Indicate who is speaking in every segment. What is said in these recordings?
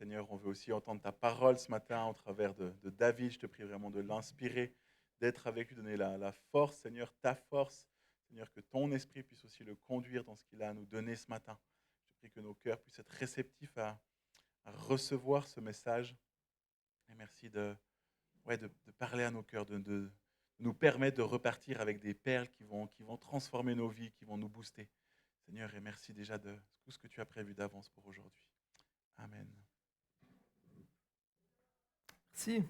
Speaker 1: Seigneur, on veut aussi entendre ta parole ce matin au travers de David. Je te prie vraiment de l'inspirer, d'être avec lui, donner la force, Seigneur, ta force. Seigneur, que ton esprit puisse aussi le conduire dans ce qu'il a à nous donner ce matin. Je te prie que nos cœurs puissent être réceptifs à recevoir ce message. Et merci de parler à nos cœurs, de nous permettre de repartir avec des perles qui vont transformer nos vies, qui vont nous booster. Seigneur, et merci déjà de tout ce que tu as prévu d'avance pour aujourd'hui. Amen.
Speaker 2: Si.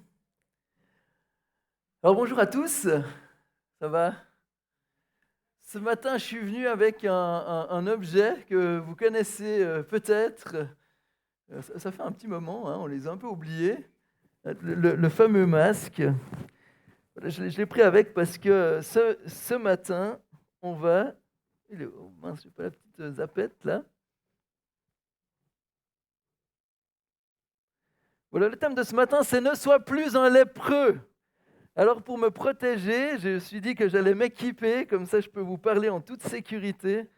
Speaker 2: Alors bonjour à tous, ça va? Ce matin, je suis venu avec un objet que vous connaissez peut-être. Ça fait un petit moment, hein, on les a un peu oubliés. Le fameux masque. Voilà, je l'ai pris avec parce que ce matin, on va... Oh mince, j'ai pas la petite zapette là. Voilà, le thème de ce matin, c'est ne sois plus un lépreux. Alors pour me protéger, je me suis dit que j'allais m'équiper, comme ça je peux vous parler en toute sécurité.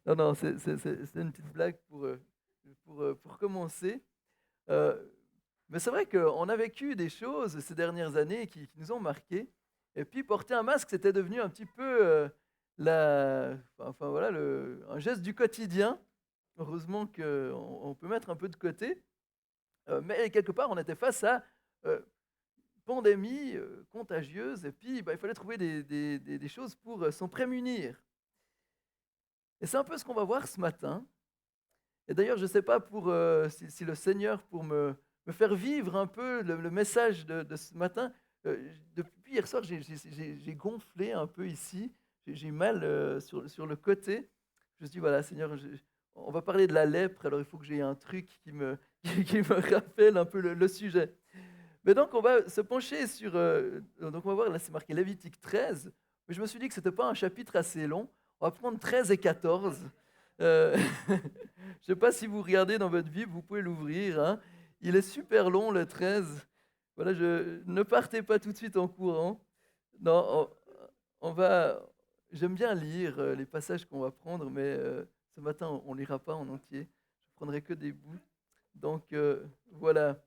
Speaker 2: Non, non, c'est une petite blague pour commencer. Euh, mais c'est vrai qu'on a vécu des choses ces dernières années qui nous ont marqués. Et puis porter un masque, c'était devenu un petit peu voilà, un geste du quotidien. Heureusement qu'on peut mettre un peu de côté. Mais quelque part, on était face à euh, pandémie contagieuse, et puis il fallait trouver des choses pour s'en prémunir. Et c'est un peu ce qu'on va voir ce matin. Et d'ailleurs, je ne sais pas si le Seigneur, pour me faire vivre un peu le message de ce matin, depuis hier soir, j'ai gonflé un peu ici, j'ai mal sur le côté. Je me suis dit, voilà, Seigneur, on va parler de la lèpre, alors il faut que j'ai un truc qui me rappelle un peu le sujet. Mais donc, on va se pencher sur. Donc, on va voir, là, c'est marqué Lévitique 13. Mais je me suis dit que ce n'était pas un chapitre assez long. On va prendre 13 et 14. Euh, je ne sais pas si vous regardez dans votre Bible, vous pouvez l'ouvrir, hein. Il est super long, le 13. Voilà, ne partez pas tout de suite en courant. Non, on va. J'aime bien lire les passages qu'on va prendre, mais ce matin, on ne lira pas en entier. Je prendrai que des bouts. Donc, voilà.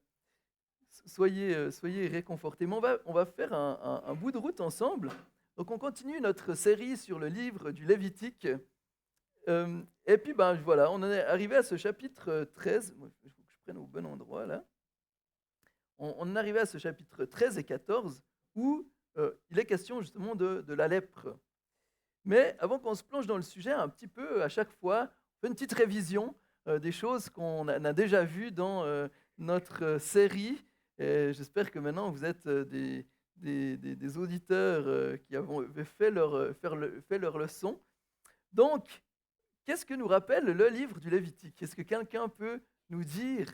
Speaker 2: Soyez réconfortés. Mais on va faire un bout de route ensemble. Donc, on continue notre série sur le livre du Lévitique. Et puis, voilà, on en est arrivé à ce chapitre 13. Il faut que je prenne au bon endroit, là. On en est arrivé à ce chapitre 13 et 14, où il est question justement de la lèpre. Mais avant qu'on se plonge dans le sujet, un petit peu à chaque fois, on fait une petite révision des choses qu'on a déjà vues dans notre série. Et j'espère que maintenant vous êtes des auditeurs qui ont fait leur leçon. Donc, qu'est-ce que nous rappelle le livre du Lévitique? Est-ce que quelqu'un peut nous dire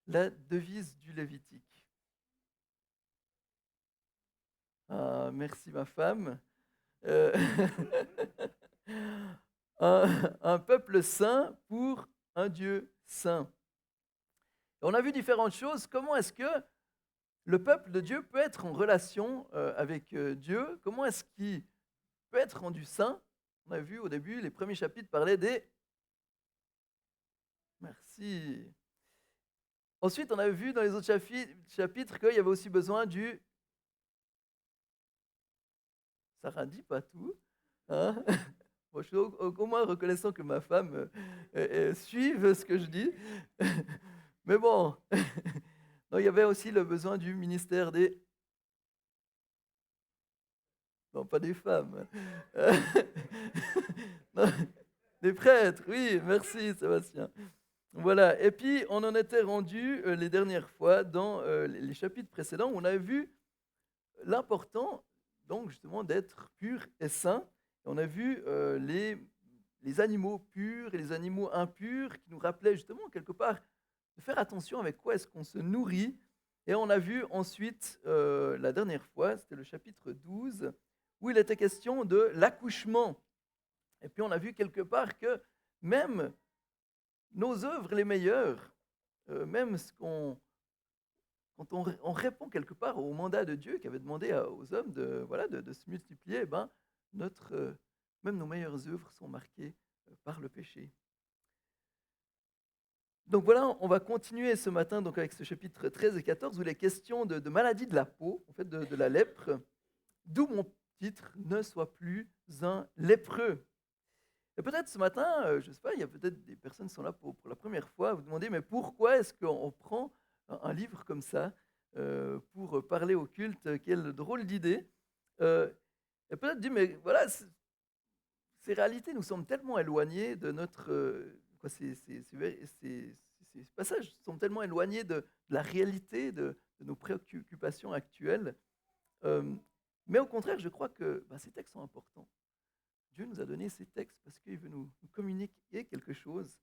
Speaker 2: la devise du Lévitique? Ah, merci ma femme. Euh, un peuple saint pour un Dieu saint. On a vu différentes choses. Comment est-ce que le peuple de Dieu peut être en relation avec Dieu? Comment est-ce qu'il peut être rendu saint? On a vu au début, les premiers chapitres parlaient des... Merci. Ensuite, on a vu dans les autres chapitres qu'il y avait aussi besoin du... Ça radie pas tout, hein. Bon, je suis au moins reconnaissant que ma femme suive ce que je dis. Mais bon, non, il y avait aussi le besoin du ministère des... Non, pas des femmes. Euh, non, des prêtres, oui, merci Sébastien. Voilà, et puis on en était rendu les dernières fois dans les chapitres précédents où on a vu l'important, donc justement, d'être pur et saint. On a vu les animaux purs et les animaux impurs qui nous rappelaient justement quelque part de faire attention avec quoi est-ce qu'on se nourrit. Et on a vu ensuite, la dernière fois, c'était le chapitre 12, où il était question de l'accouchement. Et puis on a vu quelque part que même nos œuvres les meilleures, même ce qu'on quand on répond quelque part au mandat de Dieu qui avait demandé aux hommes de se multiplier, même nos meilleures œuvres sont marquées par le péché. Donc voilà, on va continuer ce matin donc avec ce chapitre 13 et 14 où il est question de maladie de la peau, en fait de la lèpre, d'où mon titre ne soit plus un lépreux. Et peut-être ce matin, je ne sais pas, il y a peut-être des personnes qui sont là pour la première fois, vous demandez mais pourquoi est-ce qu'on prend un livre comme ça pour parler au culte? Quelle drôle d'idée. Euh, et peut-être dit mais voilà, ces réalités nous semblent tellement éloignées de notre... quoi, ces passages sont tellement éloignés de la réalité de nos préoccupations actuelles. Euh, mais au contraire, je crois que ces textes sont importants. Dieu nous a donné ces textes parce qu'il veut nous communiquer quelque chose.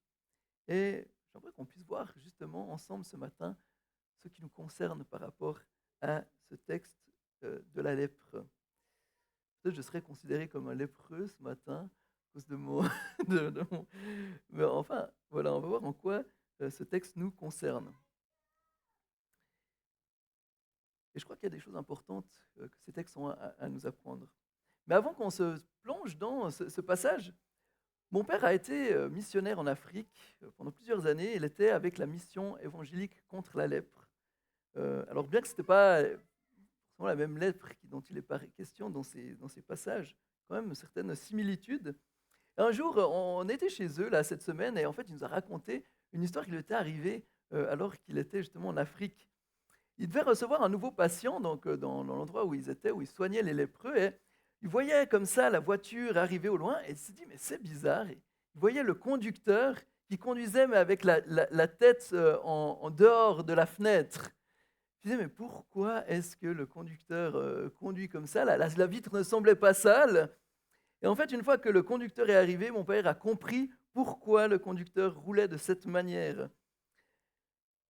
Speaker 2: Et j'aimerais qu'on puisse voir justement ensemble ce matin ce qui nous concerne par rapport à ce texte de la lèpre. Peut-être je serais considéré comme un lépreux ce matin à cause de mon... Mais enfin, voilà, on va voir en quoi ce texte nous concerne. Et je crois qu'il y a des choses importantes que ces textes ont à nous apprendre. Mais avant qu'on se plonge dans ce passage, mon père a été missionnaire en Afrique pendant plusieurs années. Il était avec la mission évangélique contre la lèpre. Alors bien que ce n'était pas forcément la même lèpre dont il est question dans ces passages, quand même certaines similitudes. Un jour, on était chez eux là cette semaine et en fait, il nous a raconté une histoire qui lui était arrivée alors qu'il était justement en Afrique. Il devait recevoir un nouveau patient donc dans l'endroit où ils étaient, où ils soignaient les lépreux et il voyait comme ça la voiture arriver au loin et il s'est dit mais c'est bizarre. Et il voyait le conducteur qui conduisait mais avec la tête en dehors de la fenêtre. Je disais mais pourquoi est-ce que le conducteur conduit comme ça? La vitre ne semblait pas sale. Et en fait, une fois que le conducteur est arrivé, mon père a compris pourquoi le conducteur roulait de cette manière.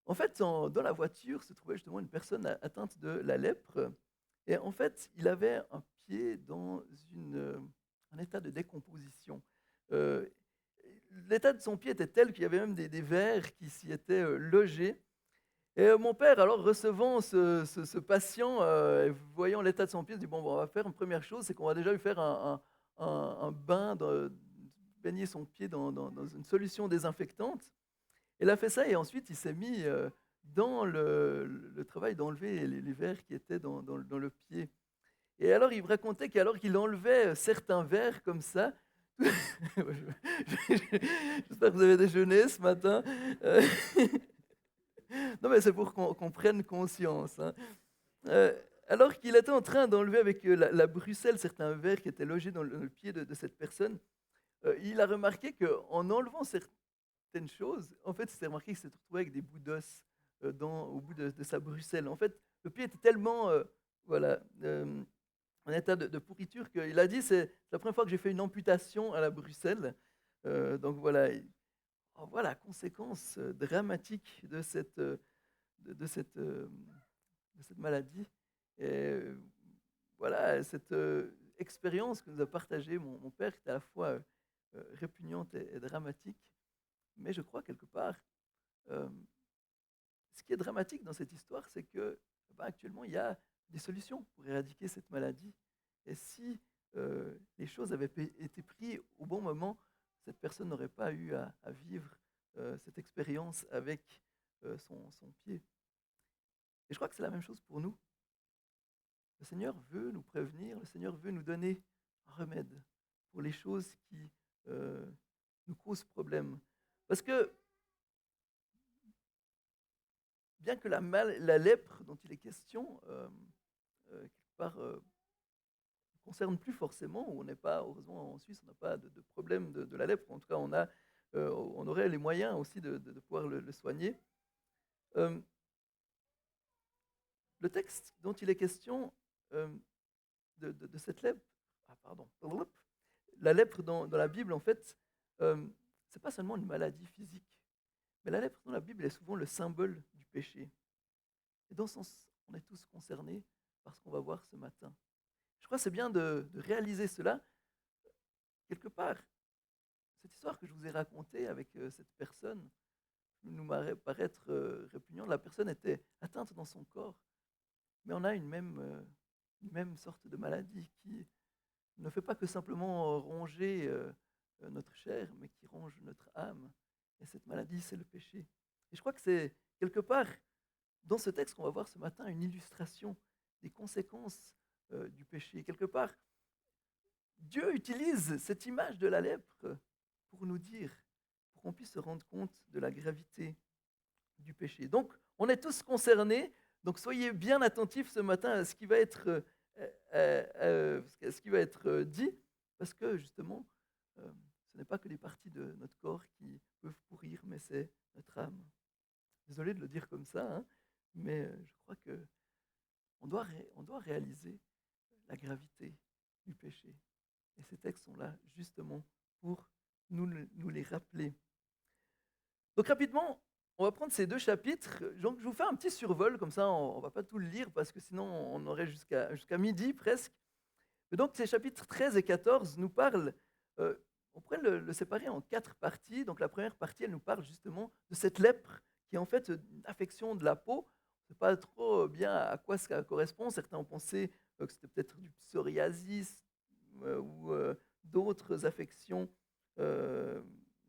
Speaker 2: En fait, dans la voiture se trouvait justement une personne atteinte de la lèpre. Et en fait, il avait un pied dans un état de décomposition. Euh, L'état de son pied était tel qu'il y avait même des vers qui s'y étaient logés. Et mon père, alors recevant ce patient, et voyant l'état de son pied, se dit, bon, on va faire une première chose, c'est qu'on va déjà lui faire un bain, baigner son pied dans une solution désinfectante. Il a fait ça et ensuite il s'est mis dans le travail d'enlever les vers qui étaient dans le pied. Et alors il me racontait qu'alors qu'il enlevait certains vers comme ça, j'espère que vous avez déjeuné ce matin. Euh, Non, mais c'est pour qu'on prenne conscience, hein. Euh, Alors qu'il était en train d'enlever avec la Bruxelles certains vers qui étaient logés dans le pied de cette personne, il a remarqué qu'en enlevant certaines choses, en fait, il s'est remarqué qu'il s'est retrouvé avec des bouts d'os au bout de sa Bruxelles. En fait, le pied était tellement voilà, en état de pourriture qu'il a dit c'est la première fois que j'ai fait une amputation à la Bruxelles. Donc voilà, on voit la conséquence dramatique de cette maladie. Et voilà, cette expérience que nous a partagée mon père, qui était à la fois répugnante et dramatique. Mais je crois quelque part, euh, ce qui est dramatique dans cette histoire, c'est que actuellement, il y a des solutions pour éradiquer cette maladie. Et si les choses avaient été prises au bon moment, cette personne n'aurait pas eu à vivre cette expérience avec son pied. Et je crois que c'est la même chose pour nous. Le Seigneur veut nous prévenir, le Seigneur veut nous donner un remède pour les choses qui nous causent problème. Parce que bien que la lèpre dont il est question, quelque part, ne concerne plus forcément, on n'est pas, heureusement en Suisse, on n'a pas de problème de la lèpre. En tout cas, on aurait les moyens aussi de pouvoir le soigner. Euh, le texte dont il est question euh, de cette lèpre, la lèpre dans la Bible, en fait, c'est pas seulement une maladie physique, mais la lèpre dans la Bible est souvent le symbole du péché. Et dans ce sens, on est tous concernés par ce qu'on va voir ce matin. Je crois que c'est bien de réaliser cela. Quelque part, cette histoire que je vous ai racontée avec cette personne nous paraître répugnante. La personne était atteinte dans son corps, mais on a une même sorte de maladie qui ne fait pas que simplement ronger notre chair, mais qui ronge notre âme. Et cette maladie, c'est le péché. Et je crois que c'est quelque part dans ce texte qu'on va voir ce matin une illustration des conséquences du péché. Quelque part, Dieu utilise cette image de la lèpre pour nous dire, pour qu'on puisse se rendre compte de la gravité du péché. Donc, on est tous concernés. Donc, soyez bien attentifs ce matin à ce qui va être, ce qui va être dit, parce que justement, ce n'est pas que les parties de notre corps qui peuvent pourrir, mais c'est notre âme. Désolé de le dire comme ça, hein, mais je crois que on doit réaliser la gravité du péché. Et ces textes sont là justement pour nous les rappeler. Donc rapidement, on va prendre ces deux chapitres. Donc je vous fais un petit survol, comme ça on ne va pas tout le lire parce que sinon on aurait jusqu'à midi presque. Mais donc ces chapitres 13 et 14 nous parlent, euh, on pourrait le séparer en 4 parties. Donc la première partie, elle nous parle justement de cette lèpre qui est en fait une affection de la peau. On ne sait pas trop bien à quoi ça correspond. Certains ont pensé que c'était peut-être du psoriasis ou d'autres affections. euh,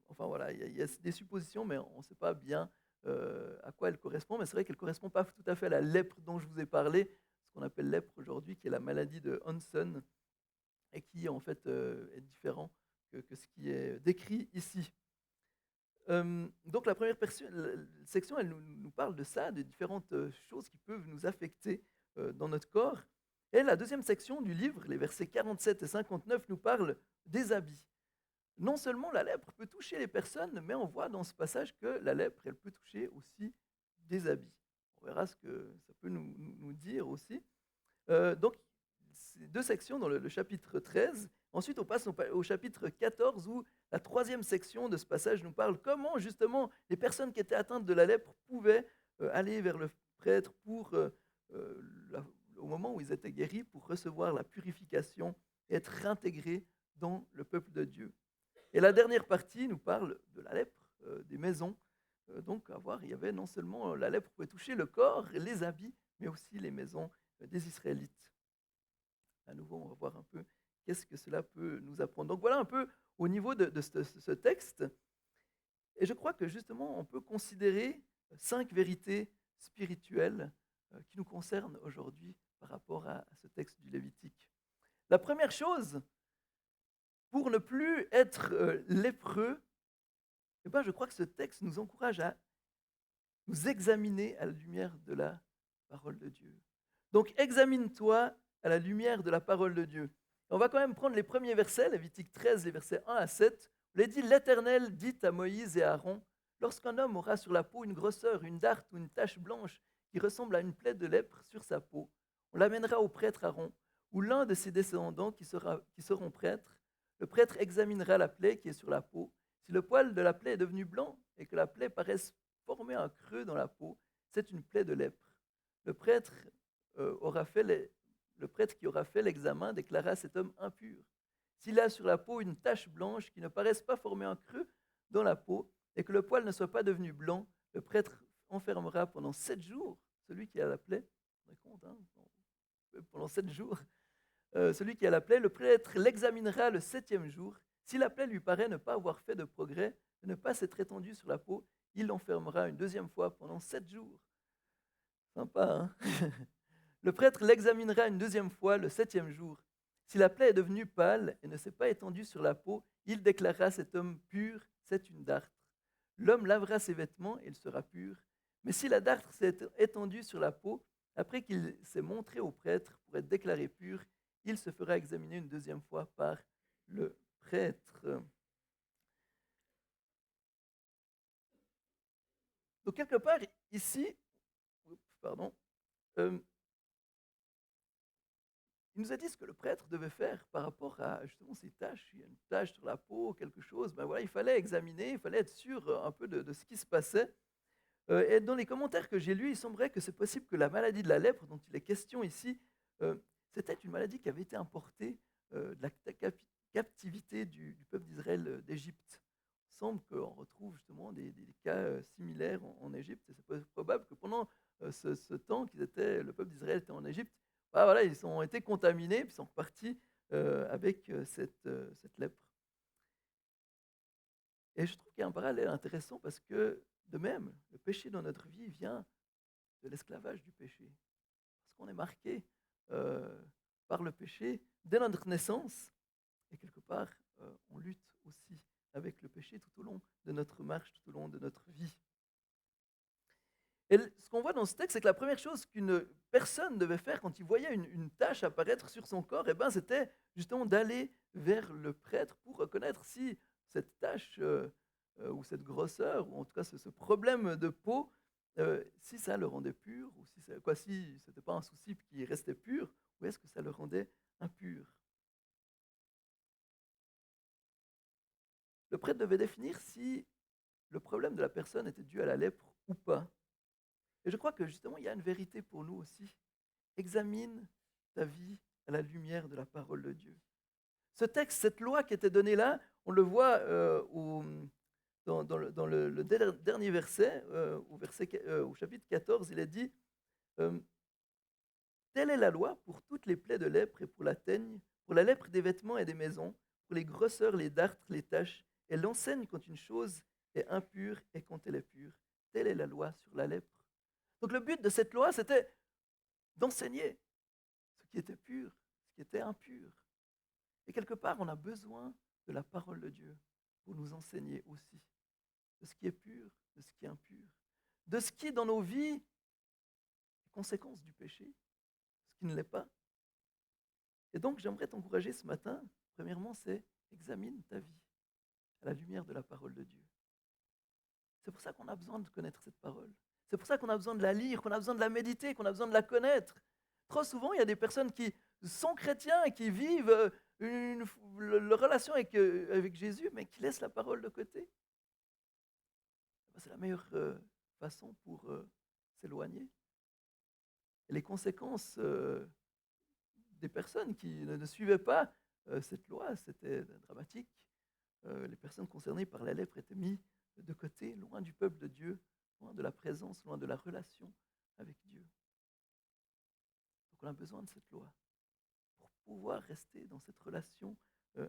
Speaker 2: Enfin voilà, il y a des suppositions, mais on ne sait pas bien à quoi elle correspond. Mais c'est vrai qu'elle ne correspond pas tout à fait à la lèpre dont je vous ai parlé, ce qu'on appelle lèpre aujourd'hui, qui est la maladie de Hansen, et qui en fait est différent que ce qui est décrit ici. Donc la première section, elle nous parle de ça, des différentes choses qui peuvent nous affecter dans notre corps. Et la deuxième section du livre, les versets 47 et 59, nous parlent des habits. Non seulement la lèpre peut toucher les personnes, mais on voit dans ce passage que la lèpre, elle peut toucher aussi des habits. On verra ce que ça peut nous dire aussi. Donc, c'est deux sections dans le chapitre 13. Ensuite, on passe au chapitre 14 où la troisième section de ce passage nous parle comment justement les personnes qui étaient atteintes de la lèpre pouvaient aller vers le prêtre au moment où ils étaient guéris pour recevoir la purification et être réintégrés dans le peuple de Dieu. Et la dernière partie nous parle de la lèpre, des maisons. Donc, il y avait non seulement la lèpre pouvait toucher le corps, les habits, mais aussi les maisons des Israélites. À nouveau, on va voir un peu qu'est-ce que cela peut nous apprendre. Donc voilà un peu au niveau de ce texte. Et je crois que justement, on peut considérer 5 vérités spirituelles qui nous concernent aujourd'hui par rapport à ce texte du Lévitique. La première chose, pour ne plus être lépreux, eh ben, je crois que ce texte nous encourage à nous examiner à la lumière de la parole de Dieu. Donc, examine-toi à la lumière de la parole de Dieu. On va quand même prendre les premiers versets, Lévitique 13, les versets 1 à 7. Il est dit, l'Éternel dit à Moïse et à Aaron, lorsqu'un homme aura sur la peau une grosseur, une dartre ou une tache blanche qui ressemble à une plaie de lèpre sur sa peau, on l'amènera au prêtre Aaron ou l'un de ses descendants qui seront prêtres. Le prêtre examinera la plaie qui est sur la peau. Si le poil de la plaie est devenu blanc et que la plaie paraisse former un creux dans la peau, c'est une plaie de lèpre. Le prêtre le prêtre qui aura fait l'examen déclara cet homme impur. S'il a sur la peau une tache blanche qui ne paraisse pas former un creux dans la peau et que le poil ne soit pas devenu blanc, le prêtre enfermera pendant 7 jours celui qui a la plaie. Vous vous rendez compte, hein? Pendant 7 jours. Celui qui a la plaie, le prêtre l'examinera le 7e jour. Si la plaie lui paraît ne pas avoir fait de progrès, ne pas s'être étendue sur la peau, il l'enfermera une 2e fois pendant 7 jours. Sympa, hein? Le prêtre l'examinera une 2e fois le 7e jour. Si la plaie est devenue pâle et ne s'est pas étendue sur la peau, il déclarera cet homme pur, c'est une dartre. L'homme lavera ses vêtements et il sera pur. Mais si la dartre s'est étendue sur la peau, après qu'il s'est montré au prêtre pour être déclaré pur, il se fera examiner une 2e fois par le prêtre. Donc quelque part ici, il nous a dit ce que le prêtre devait faire par rapport à justement ces taches. Il y a une tache sur la peau, quelque chose. Ben voilà, il fallait examiner, il fallait être sûr un peu de ce qui se passait. Et dans les commentaires que j'ai lus, il semblerait que c'est possible que la maladie de la lèpre, dont il est question ici, c'était une maladie qui avait été importée de la captivité du peuple d'Israël d'Égypte. Il semble qu'on retrouve justement des cas similaires en Égypte. Et c'est probable que pendant ce temps le peuple d'Israël était en Égypte, voilà, ils ont été contaminés et sont repartis avec cette lèpre. Et je trouve qu'il y a un parallèle intéressant parce que de même, le péché dans notre vie vient de l'esclavage du péché. Parce qu'on est marqué euh, par le péché dès notre naissance. Et quelque part, on lutte aussi avec le péché tout au long de notre marche, tout au long de notre vie. Et ce qu'on voit dans ce texte, c'est que la première chose qu'une personne devait faire quand il voyait une tache apparaître sur son corps, eh ben, c'était justement d'aller vers le prêtre pour reconnaître si cette tache ou cette grosseur, ou en tout cas ce problème de peau, si ça le rendait pur, ou si ce n'était pas un souci qui restait pur, ou est-ce que ça le rendait impur. Le prêtre devait définir si le problème de la personne était dû à la lèpre ou pas. Et je crois que justement, il y a une vérité pour nous aussi. Examine ta vie à la lumière de la parole de Dieu. Ce texte, cette loi qui était donnée là, on le voit dans le dernier verset, au chapitre 14, il est dit euh, telle est la loi pour toutes les plaies de lèpre et pour la teigne, pour la lèpre des vêtements et des maisons, pour les grosseurs, les dartres, les taches. Elle enseigne quand une chose est impure et quand elle est pure. Telle est la loi sur la lèpre. Donc le but de cette loi, c'était d'enseigner ce qui était pur, ce qui était impur. Et quelque part, on a besoin de la parole de Dieu pour nous enseigner aussi de ce qui est pur, de ce qui est impur, de ce qui, dans nos vies, est conséquence du péché, ce qui ne l'est pas. Et donc, j'aimerais t'encourager ce matin. Premièrement, c'est examine ta vie à la lumière de la parole de Dieu. C'est pour ça qu'on a besoin de connaître cette parole. C'est pour ça qu'on a besoin de la lire, qu'on a besoin de la méditer, qu'on a besoin de la connaître. Trop souvent, il y a des personnes qui sont chrétiens et qui vivent leur relation avec Jésus, mais qui laissent la parole de côté. C'est la meilleure façon pour s'éloigner. Et les conséquences des personnes qui ne suivaient pas cette loi, c'était dramatique. Les personnes concernées par la lèpre étaient mises de côté, loin du peuple de Dieu, loin de la présence, loin de la relation avec Dieu. Donc on a besoin de cette loi pour pouvoir rester dans cette relation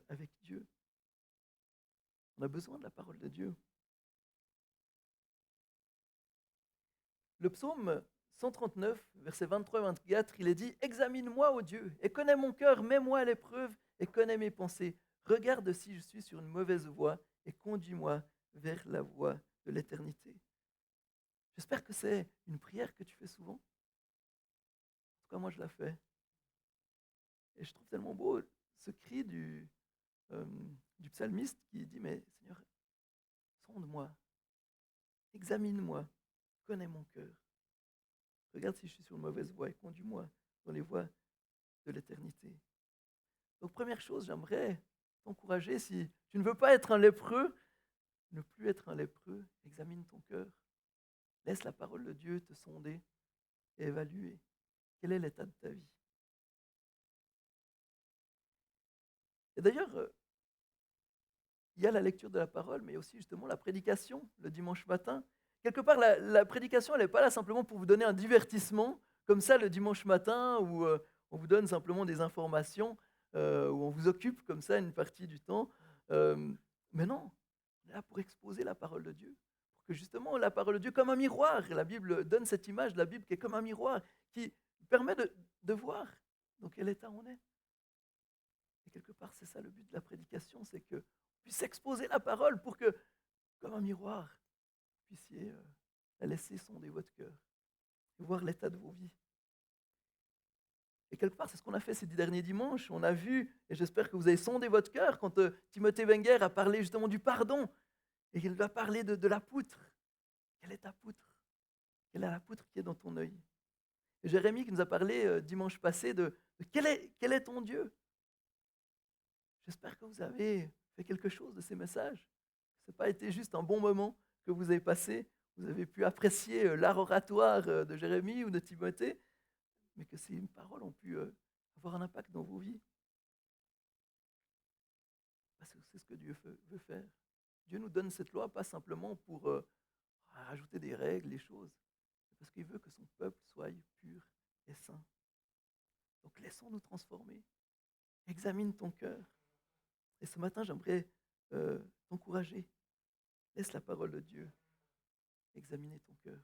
Speaker 2: avec Dieu. On a besoin de la parole de Dieu. Le psaume 139, versets 23 et 24, il est dit « Examine-moi, ô Dieu, et connais mon cœur, mets-moi à l'épreuve, et connais mes pensées. Regarde si je suis sur une mauvaise voie, et conduis-moi vers la voie de l'éternité. » J'espère que c'est une prière que tu fais souvent. En tout cas, moi, je la fais. Et je trouve tellement beau ce cri du psalmiste qui dit « Mais Seigneur, sonde-moi, examine-moi, connais mon cœur. Regarde si je suis sur une mauvaise voie et conduis-moi dans les voies de l'éternité. » Donc, première chose, j'aimerais t'encourager, si tu ne veux pas être un lépreux, ne plus être un lépreux, examine ton cœur. Laisse la parole de Dieu te sonder et évaluer quel est l'état de ta vie. Et d'ailleurs, il y a la lecture de la parole, mais aussi justement la prédication le dimanche matin. Quelque part, la prédication, elle n'est pas là simplement pour vous donner un divertissement, comme ça le dimanche matin, où on vous donne simplement des informations, où on vous occupe comme ça une partie du temps. Mais non, on est là pour exposer la parole de Dieu. Pour que justement la parole de Dieu, comme un miroir, la Bible donne cette image de la Bible qui est comme un miroir, qui permet de voir dans quel état on est. Et quelque part, c'est ça le but de la prédication, c'est que puisse exposer la parole pour que, comme un miroir, vous puissiez la laisser sonder votre cœur et voir l'état de vos vies. Et quelque part, c'est ce qu'on a fait ces 10 derniers dimanches. On a vu, et j'espère que vous avez sondé votre cœur, quand Timothée Wenger a parlé justement du pardon, et qu'il a parlé de la poutre. Quelle est ta poutre? Quelle est la poutre qui est dans ton œil? Et Jérémie qui nous a parlé dimanche passé de quel est ton Dieu? J'espère que vous avez fait quelque chose de ces messages. Ce n'a pas été juste un bon moment que vous avez passé. Vous avez pu apprécier l'art oratoire de Jérémie ou de Timothée, mais que ces paroles ont pu avoir un impact dans vos vies. Parce que c'est ce que Dieu veut faire. Dieu nous donne cette loi pas simplement pour ajouter des règles, des choses, mais parce qu'il veut que son peuple soit pur et saint. Donc laissons-nous transformer. Examine ton cœur. Et ce matin, j'aimerais t'encourager. Laisse la parole de Dieu examiner ton cœur.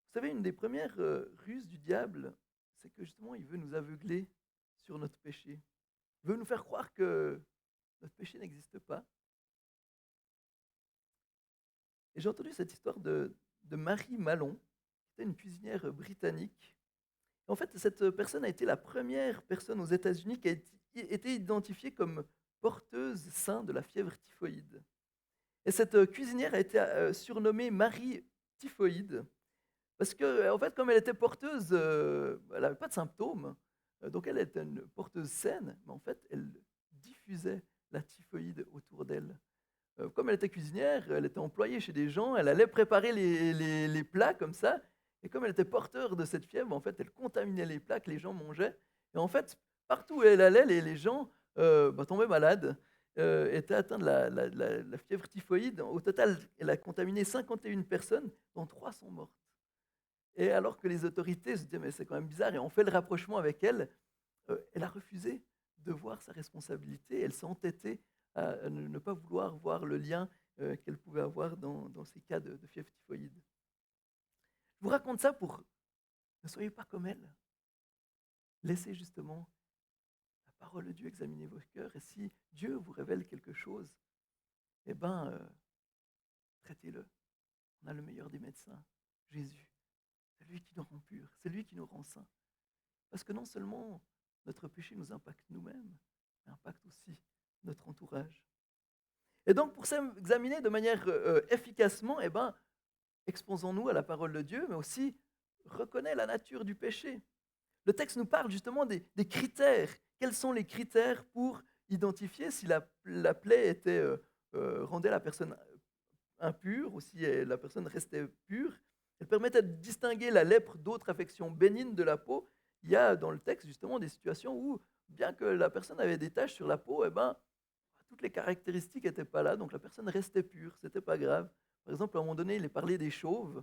Speaker 2: Vous savez, une des premières ruses du diable, c'est que justement, il veut nous aveugler sur notre péché. Il veut nous faire croire que notre péché n'existe pas. Et j'ai entendu cette histoire de Marie Mallon, qui était une cuisinière britannique. En fait, cette personne a été la première personne aux États-Unis qui a été identifiée comme porteuse sain de la fièvre typhoïde. Et cette cuisinière a été surnommée Marie Typhoïde, parce que, en fait, comme elle était porteuse, elle n'avait pas de symptômes, donc elle était une porteuse saine, mais en fait, elle diffusait la typhoïde autour d'elle. Comme elle était cuisinière, elle était employée chez des gens, elle allait préparer les plats comme ça, et comme elle était porteur de cette fièvre, en fait, elle contaminait les plats que les gens mangeaient. Et en fait, partout où elle allait, les gens tombaient malades, étaient atteints de la fièvre typhoïde. Au total, elle a contaminé 51 personnes, dont 3 sont mortes. Et alors que les autorités se disaient, mais c'est quand même bizarre, et on fait le rapprochement avec elle, elle a refusé de voir sa responsabilité. Elle s'est entêtée à ne pas vouloir voir le lien qu'elle pouvait avoir dans ces cas de fièvre typhoïde. Je vous raconte ça pour ne soyez pas comme elle. Laissez justement la parole de Dieu examiner vos cœurs. Et si Dieu vous révèle quelque chose, eh bien, traitez-le. On a le meilleur des médecins, Jésus. C'est lui qui nous rend purs, c'est lui qui nous rend saints. Parce que non seulement notre péché nous impacte nous-mêmes, mais impacte aussi notre entourage. Et donc, pour s'examiner de manière efficacement, eh ben, exposons-nous à la parole de Dieu, mais aussi reconnaissons la nature du péché. Le texte nous parle justement des critères. Quels sont les critères pour identifier si la plaie rendait la personne impure ou si la personne restait pure? Elle permettait de distinguer la lèpre d'autres affections bénignes de la peau. Il y a dans le texte justement des situations où, bien que la personne avait des taches sur la peau, eh ben, toutes les caractéristiques n'étaient pas là, donc la personne restait pure, c'était pas grave. Par exemple, à un moment donné, il est parlé des chauves,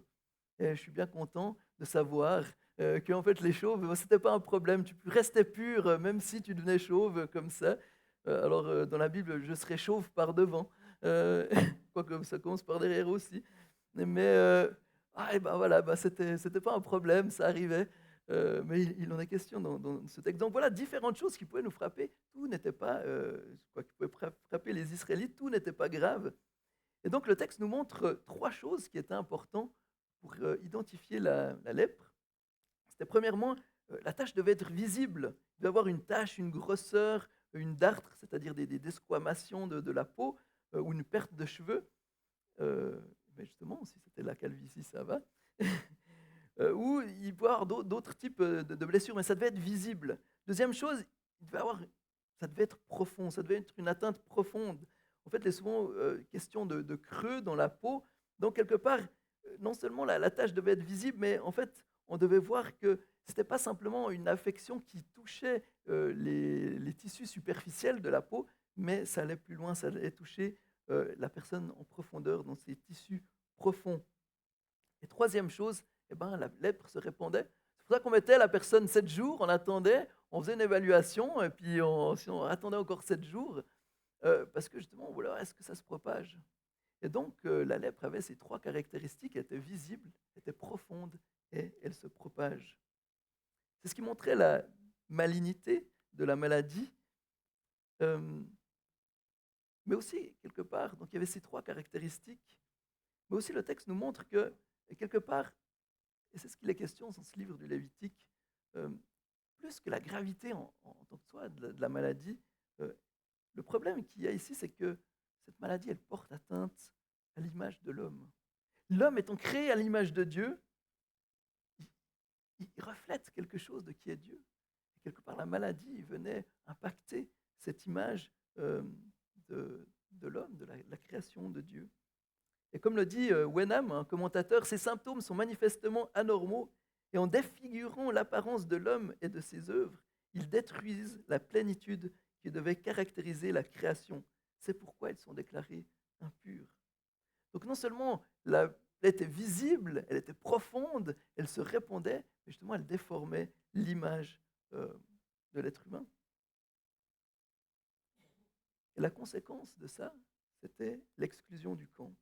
Speaker 2: et je suis bien content de savoir que en fait, les chauves, c'était pas un problème, tu restais pur même si tu devenais chauve comme ça. Alors, dans la Bible, je serai chauve par devant, euh, quoique ça commence par derrière aussi. Mais et ben voilà, c'était pas un problème, ça arrivait. Mais il en est question dans ce texte. Donc voilà, différentes choses qui pouvaient nous frapper. Tout n'était pas, qui pouvait frapper les Israélites, tout n'était pas grave. Et donc le texte nous montre trois choses qui étaient importantes pour identifier la lèpre. C'était premièrement, la tache devait être visible. Il devait y avoir une tache, une grosseur, une dartre, c'est-à-dire des desquamations de la peau ou une perte de cheveux. Mais justement, si c'était la calvitie, ça va. Ou il peut y avoir d'autres types de blessures, mais ça devait être visible. Deuxième chose, ça devait être profond, ça devait être une atteinte profonde. En fait, il est souvent question de creux dans la peau. Donc, quelque part, non seulement la tache devait être visible, mais en fait, on devait voir que ce n'était pas simplement une affection qui touchait les tissus superficiels de la peau, mais ça allait plus loin, ça allait toucher la personne en profondeur, dans ses tissus profonds. Et troisième chose, eh ben, la lèpre se répandait. C'est pour ça qu'on mettait la personne 7 jours, on attendait, on faisait une évaluation, et puis si on attendait encore 7 jours, parce que justement, on voulait voir est-ce que ça se propage. Et donc, la lèpre avait ces trois caractéristiques, elle était visible, elle était profonde, et elle se propage. C'est ce qui montrait la malignité de la maladie, euh, mais aussi, quelque part, donc il y avait ces trois caractéristiques, mais aussi le texte nous montre que, quelque part, et c'est ce qu'il est question dans ce livre du Lévitique, euh, plus que la gravité en tant que soi de la maladie, euh, le problème qu'il y a ici, c'est que cette maladie, elle porte atteinte à l'image de l'homme. L'homme étant créé à l'image de Dieu, il reflète quelque chose de qui est Dieu. Et quelque part, la maladie venait impacter cette image de l'homme, de la création de Dieu. Et comme le dit Wenham, un commentateur, ces symptômes sont manifestement anormaux et en défigurant l'apparence de l'homme et de ses œuvres, ils détruisent la plénitude qui devait caractériser la création. C'est pourquoi ils sont déclarés impurs. Donc non seulement la plaie était visible, elle était profonde, elle se répandait, mais justement elle déformait l'image de l'être humain. Et la conséquence de ça, c'était l'exclusion du camp.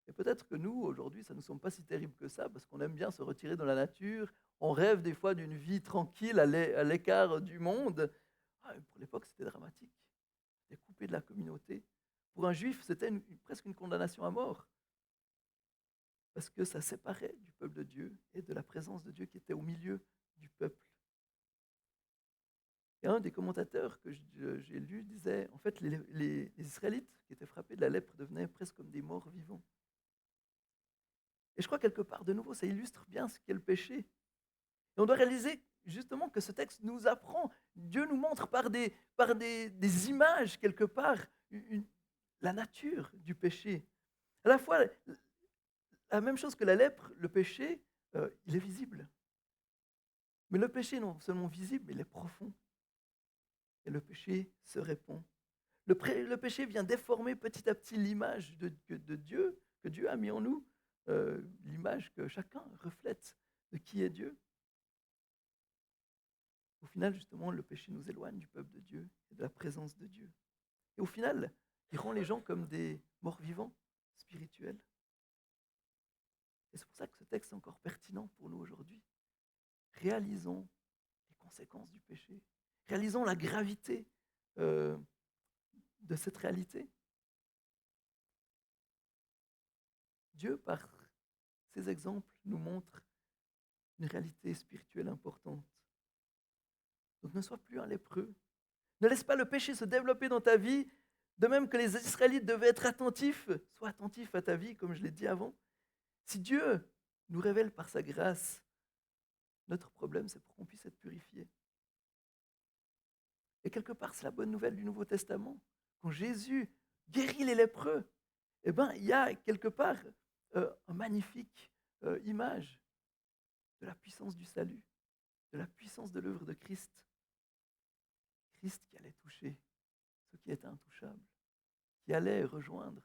Speaker 2: Et peut-être que nous, aujourd'hui, ça ne nous semble pas si terrible que ça, parce qu'on aime bien se retirer dans la nature, on rêve des fois d'une vie tranquille à l'écart du monde. Ah, mais pour l'époque, c'était dramatique. C'était coupé de la communauté. Pour un juif, c'était presque une condamnation à mort, parce que ça séparait du peuple de Dieu et de la présence de Dieu qui était au milieu du peuple. Et un des commentateurs que j'ai lu disait, en fait, les Israélites qui étaient frappés de la lèpre devenaient presque comme des morts vivants. Et je crois quelque part, de nouveau, ça illustre bien ce qu'est le péché. Et on doit réaliser justement que ce texte nous apprend, Dieu nous montre par des images quelque part la nature du péché. À la fois, la même chose que la lèpre, le péché, il est visible. Mais le péché non seulement visible, mais il est profond. Et le péché se répand. Le péché vient déformer petit à petit l'image de Dieu, que Dieu a mis en nous, l'image que chacun reflète de qui est Dieu. Au final, justement, le péché nous éloigne du peuple de Dieu et de la présence de Dieu. Et au final, il rend les gens comme des morts-vivants spirituels. Et c'est pour ça que ce texte est encore pertinent pour nous aujourd'hui. Réalisons les conséquences du péché. Réalisons la gravité euh, de cette réalité. Dieu, par ces exemples, nous montre une réalité spirituelle importante. Donc ne sois plus un lépreux. Ne laisse pas le péché se développer dans ta vie, de même que les Israélites devaient être attentifs. Sois attentif à ta vie, comme je l'ai dit avant. Si Dieu nous révèle par sa grâce, notre problème, c'est pour qu'on puisse être purifié. Et quelque part, c'est la bonne nouvelle du Nouveau Testament. Quand Jésus guérit les lépreux, eh ben, il y a quelque part une magnifique image de la puissance du salut, de la puissance de l'œuvre de Christ. Christ qui allait toucher ceux qui étaient intouchables, qui allait rejoindre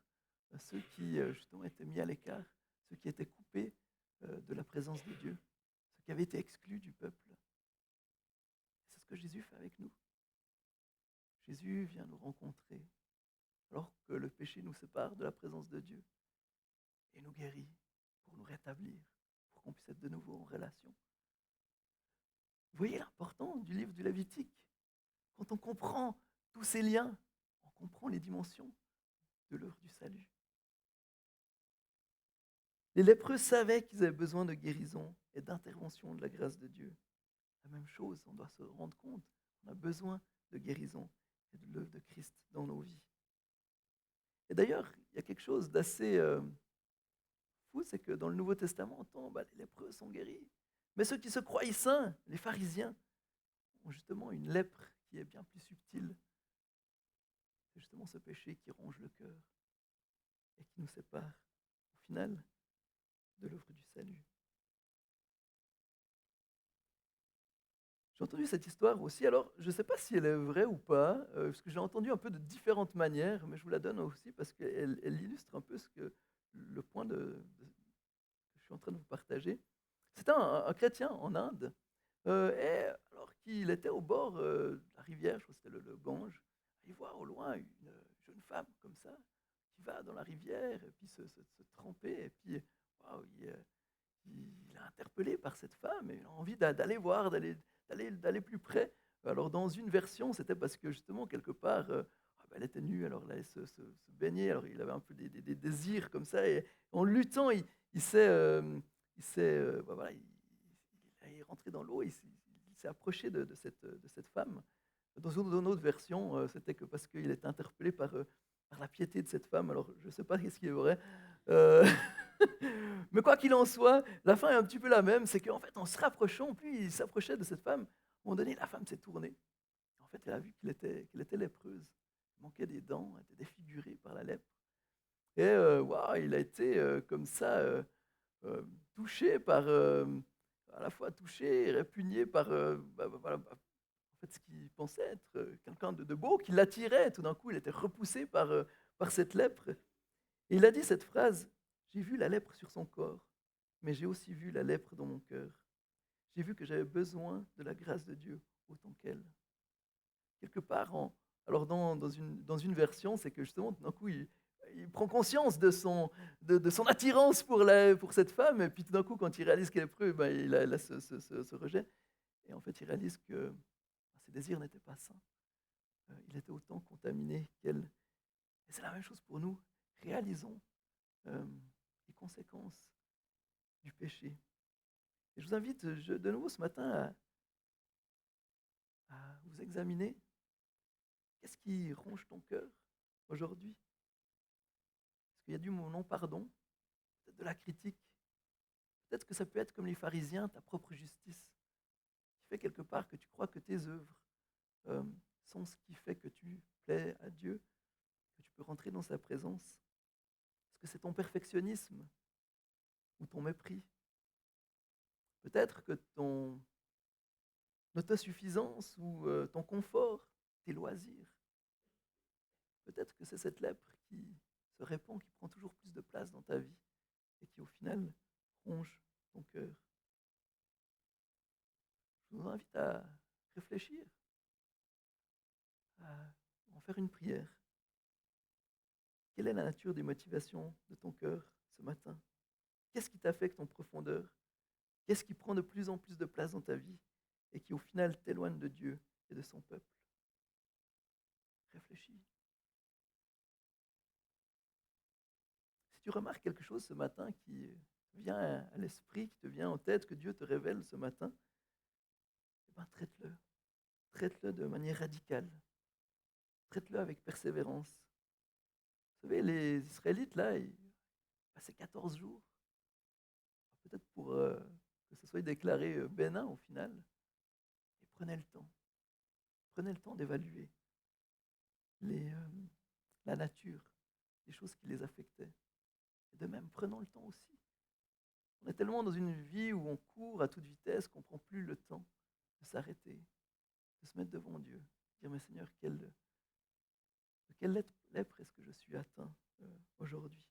Speaker 2: ceux qui justement étaient mis à l'écart, ceux qui étaient coupés de la présence de Dieu, ceux qui avaient été exclus du peuple. C'est ce que Jésus fait avec nous. Jésus vient nous rencontrer alors que le péché nous sépare de la présence de Dieu et nous guérit pour nous rétablir, pour qu'on puisse être de nouveau en relation. Vous voyez l'importance du livre du Lévitique. Quand on comprend tous ces liens, on comprend les dimensions de l'œuvre du salut. Les lépreux savaient qu'ils avaient besoin de guérison et d'intervention de la grâce de Dieu. La même chose, on doit se rendre compte qu'on a besoin de guérison et de l'œuvre de Christ dans nos vies. Et d'ailleurs, il y a quelque chose d'assez fou, c'est que dans le Nouveau Testament, on entend les lépreux sont guéris. Mais ceux qui se croient saints, les pharisiens, ont justement une lèpre qui est bien plus subtile. C'est justement ce péché qui ronge le cœur et qui nous sépare, au final, de l'œuvre du salut. J'ai entendu cette histoire aussi, alors je ne sais pas si elle est vraie ou pas, parce que j'ai entendu un peu de différentes manières, mais je vous la donne aussi parce qu'elle illustre un peu le point que je suis en train de vous partager. C'était un chrétien en Inde, et alors qu'il était au bord de la rivière, je crois que c'était le Gange, il voit au loin une jeune femme comme ça, qui va dans la rivière, et puis se tremper, et puis waouh, il est interpellé par cette femme, et il a envie d'aller voir, d'aller plus près. Alors dans une version, c'était parce que justement, quelque part, elle était nue, alors elle allait se baigner, alors il avait un peu des désirs comme ça, et en luttant, il s'est, voilà, il est rentré dans l'eau, il s'est approché de cette femme. Dans une autre version, c'était que parce qu'il était interpellé par la piété de cette femme, alors je ne sais pas ce qui est vrai. Euh, Mais quoi qu'il en soit, la fin est un petit peu la même, c'est qu'en fait, en se rapprochant, plus il s'approchait de cette femme, à un moment donné, la femme s'est tournée. En fait, elle a vu qu'elle était lépreuse. Il manquait des dents, elle était défigurée par la lèpre. Et waouh, il a été comme ça, touché à la fois touché et répugné par voilà, en fait, ce qu'il pensait être quelqu'un de beau, qui l'attirait. Tout d'un coup, il était repoussé par cette lèpre. Et il a dit cette phrase: j'ai vu la lèpre sur son corps, mais j'ai aussi vu la lèpre dans mon cœur. J'ai vu que j'avais besoin de la grâce de Dieu autant qu'elle. Quelque part, Alors dans une version, c'est que justement, tout d'un coup, il prend conscience de son attirance pour cette femme, et puis tout d'un coup, quand il réalise qu'elle est preux, ben, il a ce rejet. Et en fait, il réalise que ses désirs n'étaient pas sains. Il était autant contaminé qu'elle. Et c'est la même chose pour nous. Réalisons euh, les conséquences du péché. Et je vous invite de nouveau ce matin à vous examiner. Qu'est-ce qui ronge ton cœur aujourd'hui? Est-ce qu'il y a du non-pardon, peut-être de la critique? Peut-être que ça peut être comme les pharisiens, ta propre justice, qui fait quelque part que tu crois que tes œuvres euh, sont ce qui fait que tu plais à Dieu, que tu peux rentrer dans sa présence. Est-ce que c'est ton perfectionnisme ou ton mépris? Peut-être que ton autosuffisance ou ton confort, tes loisirs. Peut-être que c'est cette lèpre qui se répand, qui prend toujours plus de place dans ta vie et qui au final ronge ton cœur. Je vous invite à réfléchir, à en faire une prière. Quelle est la nature des motivations de ton cœur ce matin? Qu'est-ce qui t'affecte en profondeur? Qu'est-ce qui prend de plus en plus de place dans ta vie et qui au final t'éloigne de Dieu et de son peuple? Réfléchis. Si tu remarques quelque chose ce matin qui vient à l'esprit, qui te vient en tête, que Dieu te révèle ce matin, eh ben, traite-le. Traite-le de manière radicale. Traite-le avec persévérance. Vous savez, les Israélites, là, ils passaient 14 jours, peut-être pour que ce soit déclaré bénin au final, et prenez le temps. Prenez le temps d'évaluer la nature, les choses qui les affectaient. Et de même, prenons le temps aussi. On est tellement dans une vie où on court à toute vitesse qu'on ne prend plus le temps de s'arrêter, de se mettre devant Dieu, dire, mais Seigneur, de quelle lèpre est-ce que je suis atteint aujourd'hui?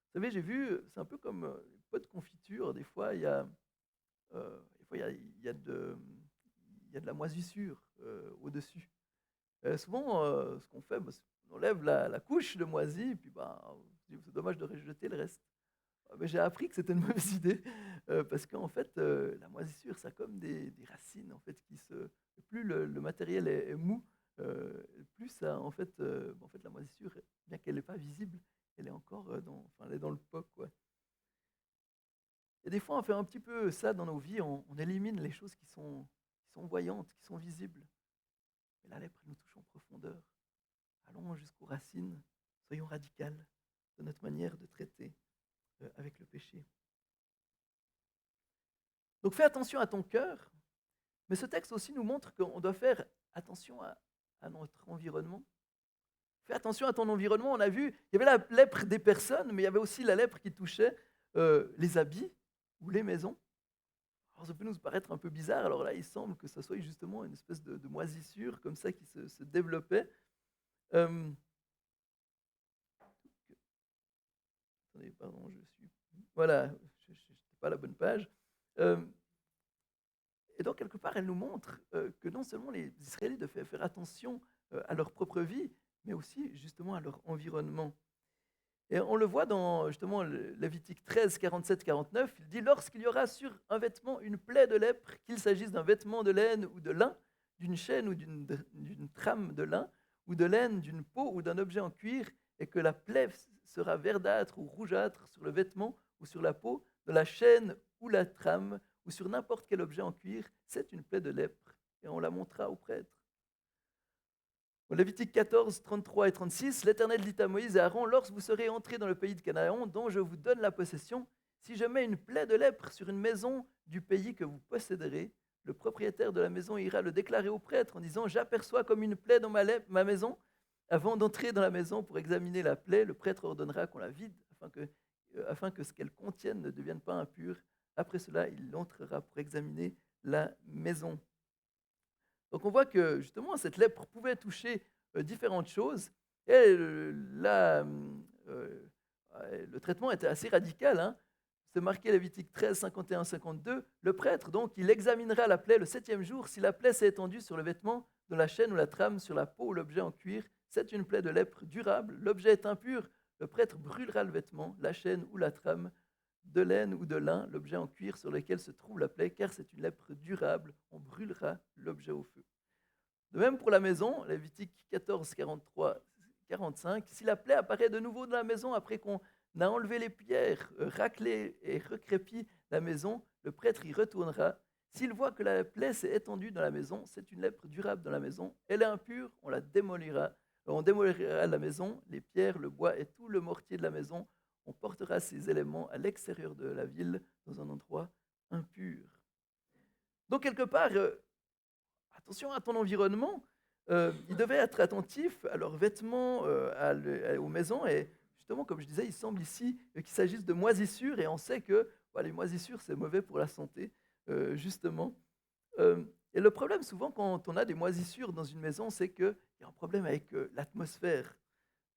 Speaker 2: Vous savez, j'ai vu, c'est un peu comme les pots de confiture, des fois, il y a de la moisissure au-dessus. Souvent, ce qu'on fait, bah, c'est on enlève la couche de moisi, puis bah, on se dit, c'est dommage de rejeter le reste. Mais j'ai appris que c'était une mauvaise idée, parce qu'en fait, la moisissure, ça a comme des racines, en fait, plus le matériel est mou, plus ça, en fait, la moisissure, bien qu'elle n'est pas visible, elle est encore elle est dans le pot, quoi. Et des fois, on fait un petit peu ça dans nos vies, on élimine les choses qui sont voyantes, qui sont visibles. Et la lèpre, elle nous touche en profondeur. Allons jusqu'aux racines, soyons radicales de notre manière de traiter avec le péché. Donc fais attention à ton cœur, mais ce texte aussi nous montre qu'on doit faire attention à notre environnement. Fais attention à ton environnement. On a vu, il y avait la lèpre des personnes, mais il y avait aussi la lèpre qui touchait les habits ou les maisons. Alors ça peut nous paraître un peu bizarre. Alors là, il semble que ça soit justement une espèce de moisissure comme ça qui se développait. Attendez, pardon, voilà, je n'étais pas à la bonne page. Et donc, quelque part, elle nous montre que non seulement les Israélites devaient faire attention à leur propre vie, mais aussi justement à leur environnement. Et on le voit dans justement Lévitique 13, 47, 49, il dit « Lorsqu'il y aura sur un vêtement une plaie de lèpre, qu'il s'agisse d'un vêtement de laine ou de lin, d'une chaîne ou d'une trame de lin, ou de laine, d'une peau ou d'un objet en cuir, et que la plaie sera verdâtre ou rougeâtre sur le vêtement ou sur la peau, de la chaîne ou la trame, ou sur n'importe quel objet en cuir, c'est une plaie de lèpre, et on la montrera au prêtre. » Au Lévitique 14, 33 et 36, l'Éternel dit à Moïse et à Aaron, lorsque vous serez entrés dans le pays de Canaan, dont je vous donne la possession, si je mets une plaie de lèpre sur une maison du pays que vous posséderez, le propriétaire de la maison ira le déclarer au prêtre en disant, j'aperçois comme une plaie dans ma maison. Avant d'entrer dans la maison pour examiner la plaie, le prêtre ordonnera qu'on la vide afin que ce qu'elle contienne ne devienne pas impur. Après cela, il entrera pour examiner la maison. Donc on voit que justement cette lèpre pouvait toucher différentes choses. Et le traitement était assez radical. Hein. C'est marqué Lévitique 13, 51, 52. Le prêtre, donc, il examinera la plaie le 7e jour. Si la plaie s'est étendue sur le vêtement de la chaîne ou la trame sur la peau ou l'objet en cuir, c'est une plaie de lèpre durable. L'objet est impur, le prêtre brûlera le vêtement, la chaîne ou la trame de laine ou de lin, l'objet en cuir sur lequel se trouve la plaie, car c'est une lèpre durable. On brûlera l'objet au feu. De même pour la maison, Lévitique 14, 43, 45, si la plaie apparaît de nouveau dans la maison après qu'on a enlevé les pierres, raclé et recrépi la maison, le prêtre y retournera. S'il voit que la plaie s'est étendue dans la maison, c'est une lèpre durable dans la maison. Elle est impure, on la démolira. On démolira la maison, les pierres, le bois et tout le mortier de la maison. On portera ces éléments à l'extérieur de la ville, dans un endroit impur. Donc, quelque part, attention à ton environnement. Ils devaient être attentifs à leurs vêtements, aux maisons. Et justement, comme je disais, il semble ici qu'il s'agisse de moisissures. Et on sait que les moisissures, c'est mauvais pour la santé, justement. Et le problème, souvent, quand on a des moisissures dans une maison, c'est qu'il y a un problème avec l'atmosphère.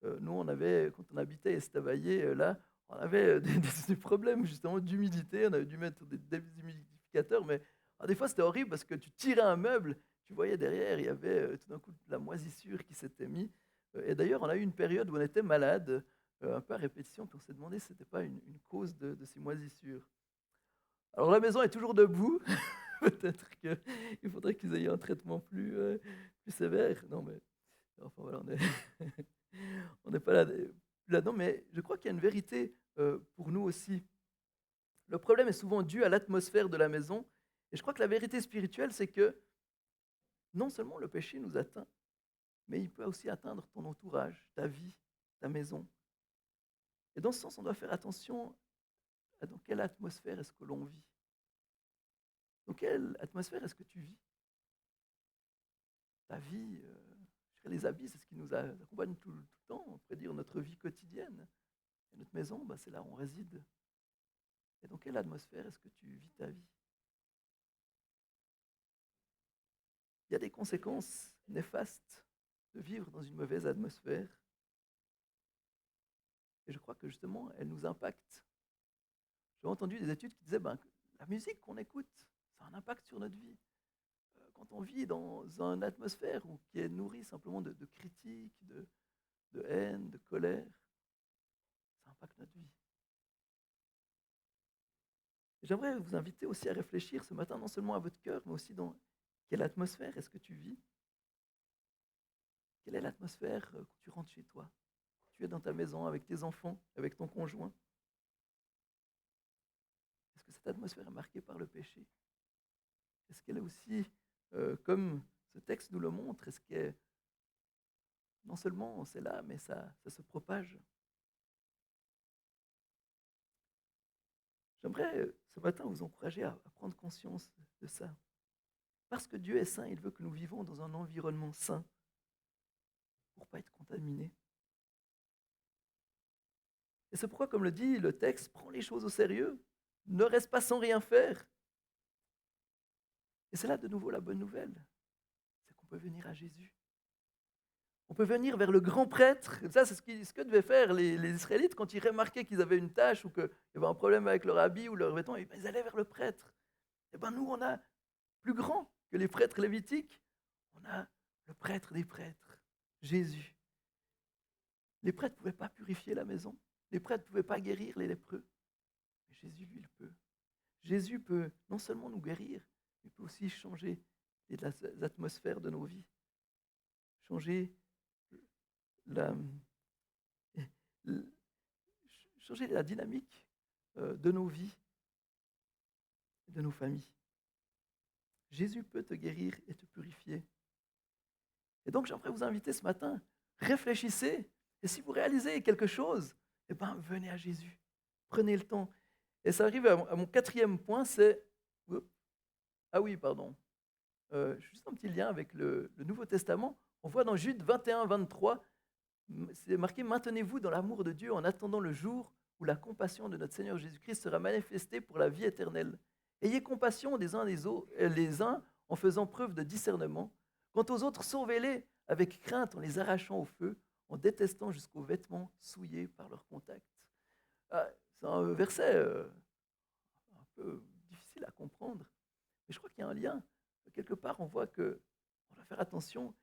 Speaker 2: Nous, quand on habitait à Estavayer, là, on avait des problèmes justement d'humidité. On avait dû mettre des déshumidificateurs. Mais des fois, c'était horrible parce que tu tirais un meuble, tu voyais derrière, il y avait tout d'un coup de la moisissure qui s'était mise. Et d'ailleurs, on a eu une période où on était malade, un peu à répétition, puis on s'est demandé si ce n'était pas une cause de ces moisissures. Alors la maison est toujours debout. Peut-être qu'il faudrait qu'ils aient un traitement plus sévère. Non, mais enfin voilà, on n'est pas là-dedans, mais je crois qu'il y a une vérité pour nous aussi. Le problème est souvent dû à l'atmosphère de la maison. Et je crois que la vérité spirituelle, c'est que non seulement le péché nous atteint, mais il peut aussi atteindre ton entourage, ta vie, ta maison. Et dans ce sens, on doit faire attention à dans quelle atmosphère est-ce que l'on vit. Dans quelle atmosphère est-ce que tu vis? Ta vie, les habits, c'est ce qui nous accompagne tout le temps, on pourrait dire notre vie quotidienne. Et notre maison, c'est là où on réside. Et dans quelle atmosphère est-ce que tu vis ta vie? Il y a des conséquences néfastes de vivre dans une mauvaise atmosphère. Et je crois que justement, elle nous impacte. J'ai entendu des études qui disaient que la musique qu'on écoute, ça a un impact sur notre vie. Quand on vit dans une atmosphère qui est nourrie simplement de critiques, de haine, de colère, ça impacte notre vie. Et j'aimerais vous inviter aussi à réfléchir ce matin, non seulement à votre cœur, mais aussi dans quelle atmosphère est-ce que tu vis? Quelle est l'atmosphère quand tu rentres chez toi? Quand tu es dans ta maison avec tes enfants, avec ton conjoint? Est-ce que cette atmosphère est marquée par le péché? Est-ce qu'elle est aussi, comme ce texte nous le montre, est-ce qu'elle non seulement c'est là, mais ça se propage? J'aimerais ce matin vous encourager à prendre conscience de ça. Parce que Dieu est saint, il veut que nous vivons dans un environnement sain pour ne pas être contaminés. Et c'est pourquoi, comme le dit le texte, prends les choses au sérieux, ne reste pas sans rien faire. Et c'est là de nouveau la bonne nouvelle, c'est qu'on peut venir à Jésus. On peut venir vers le grand prêtre. Ça, c'est ce que devaient faire les Israélites quand ils remarquaient qu'ils avaient une tâche ou qu'il y avait un problème avec leur habit ou leur vêtement. Ils allaient vers le prêtre. Et nous, on a plus grand que les prêtres lévitiques. On a le prêtre des prêtres, Jésus. Les prêtres ne pouvaient pas purifier la maison. Les prêtres ne pouvaient pas guérir les lépreux. Mais Jésus, lui, il peut. Jésus peut non seulement nous guérir, mais peut aussi changer les atmosphères de nos vies. Changer changer la dynamique de nos vies, de nos familles. Jésus peut te guérir et te purifier. Et donc, j'aimerais vous inviter ce matin, réfléchissez. Et si vous réalisez quelque chose, venez à Jésus. Prenez le temps. Et ça arrive à mon quatrième point, c'est... Ah oui, pardon. Juste un petit lien avec le Nouveau Testament. On voit dans Jude 21, 23, c'est marqué « Maintenez-vous dans l'amour de Dieu en attendant le jour où la compassion de notre Seigneur Jésus-Christ sera manifestée pour la vie éternelle. Ayez compassion des uns les uns en faisant preuve de discernement. Quant aux autres, sauvez-les avec crainte en les arrachant au feu, en détestant jusqu'aux vêtements souillés par leur contact. » C'est un verset un peu difficile à comprendre, mais je crois qu'il y a un lien. Quelque part, on voit qu'on doit devrait faire attention.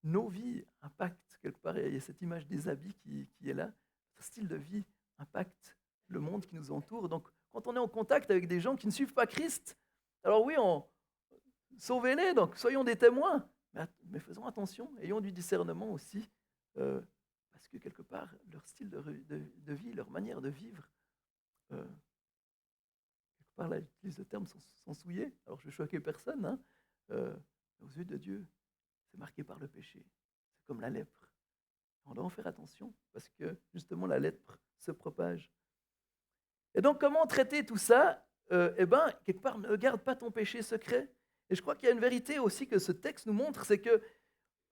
Speaker 2: Nos vies impactent quelque part, il y a cette image des habits qui est là. Notre style de vie impacte le monde qui nous entoure. Donc, quand on est en contact avec des gens qui ne suivent pas Christ, alors oui, sauvez-les, donc soyons des témoins, mais faisons attention, ayons du discernement aussi, parce que quelque part, leur style de vie, leur manière de vivre, quelque part, là, j'utilise le terme sans souiller, alors je ne veux choquer personne, hein, aux yeux de Dieu, c'est marqué par le péché, c'est comme la lèpre. On doit en faire attention, parce que justement, la lèpre se propage. Et donc, comment traiter tout ça? Quelque part, ne garde pas ton péché secret. Et je crois qu'il y a une vérité aussi que ce texte nous montre, c'est que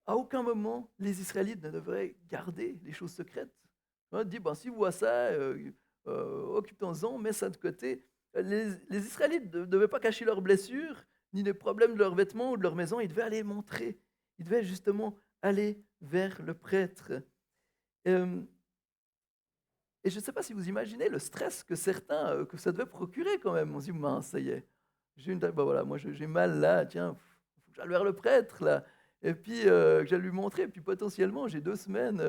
Speaker 2: à aucun moment les Israélites ne devraient garder les choses secrètes. On dit, si vous voyez ça, occupez-en, mets ça de côté. Les Israélites ne devaient pas cacher leurs blessures, ni les problèmes de leurs vêtements ou de leur maison. Ils devaient aller les montrer. Ils devaient justement aller vers le prêtre. Et je ne sais pas si vous imaginez le stress que certains, que ça devait procurer quand même. On se dit, mince, ça y est, voilà, moi j'ai mal là, tiens, il faut que j'aille vers le prêtre là. Et puis que j'aille lui montrer, et puis potentiellement j'ai 2 semaines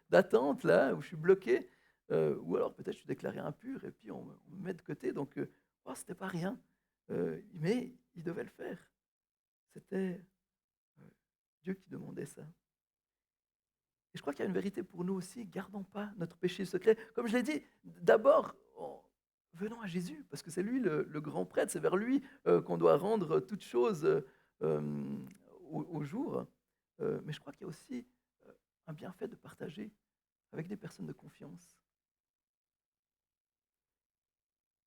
Speaker 2: d'attente là, où je suis bloqué. Ou alors peut-être je suis déclaré impur, et puis on me met de côté. Donc, c'était pas rien. Mais il devait le faire. C'était Dieu qui demandait ça. Et je crois qu'il y a une vérité pour nous aussi, gardons pas notre péché secret. Comme je l'ai dit, d'abord, venons à Jésus, parce que c'est lui le grand prêtre, c'est vers lui qu'on doit rendre toutes choses au jour. Mais je crois qu'il y a aussi un bienfait de partager avec des personnes de confiance.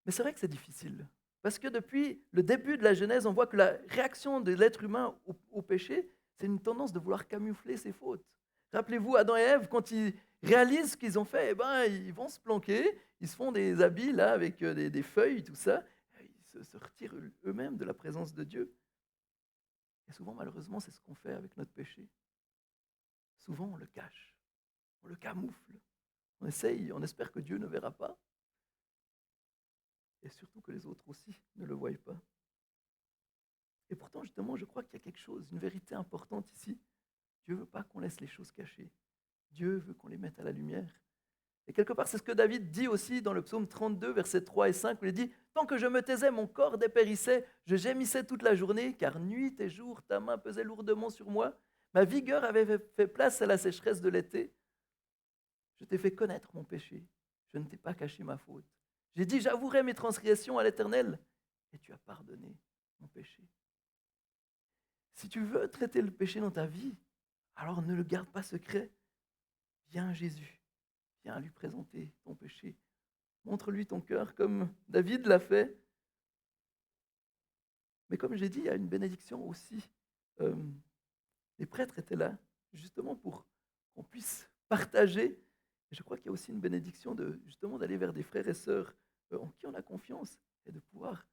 Speaker 2: Mais c'est vrai que c'est difficile, parce que depuis le début de la Genèse, on voit que la réaction de l'être humain au péché, c'est une tendance de vouloir camoufler ses fautes. Rappelez-vous, Adam et Ève, quand ils réalisent ce qu'ils ont fait, ils vont se planquer, ils se font des habits là avec des feuilles, tout ça, ils se retirent eux-mêmes de la présence de Dieu. Et souvent, malheureusement, c'est ce qu'on fait avec notre péché. Souvent, on le cache, on le camoufle, on essaye, on espère que Dieu ne verra pas, et surtout que les autres aussi ne le voient pas. Et pourtant, justement, je crois qu'il y a quelque chose, une vérité importante ici. Dieu ne veut pas qu'on laisse les choses cachées. Dieu veut qu'on les mette à la lumière. Et quelque part, c'est ce que David dit aussi dans le psaume 32, versets 3 et 5, où il dit « Tant que je me taisais, mon corps dépérissait, je gémissais toute la journée, car nuit et jour, ta main pesait lourdement sur moi. Ma vigueur avait fait place à la sécheresse de l'été. Je t'ai fait connaître mon péché, je ne t'ai pas caché ma faute. J'ai dit, j'avouerai mes transgressions à l'Éternel, et tu as pardonné mon péché. » Si tu veux traiter le péché dans ta vie, alors ne le garde pas secret. Viens à Jésus. Viens lui présenter ton péché. Montre-lui ton cœur comme David l'a fait. Mais comme j'ai dit, il y a une bénédiction aussi. Les prêtres étaient là justement pour qu'on puisse partager. Et je crois qu'il y a aussi une bénédiction justement d'aller vers des frères et sœurs en qui on a confiance et de pouvoir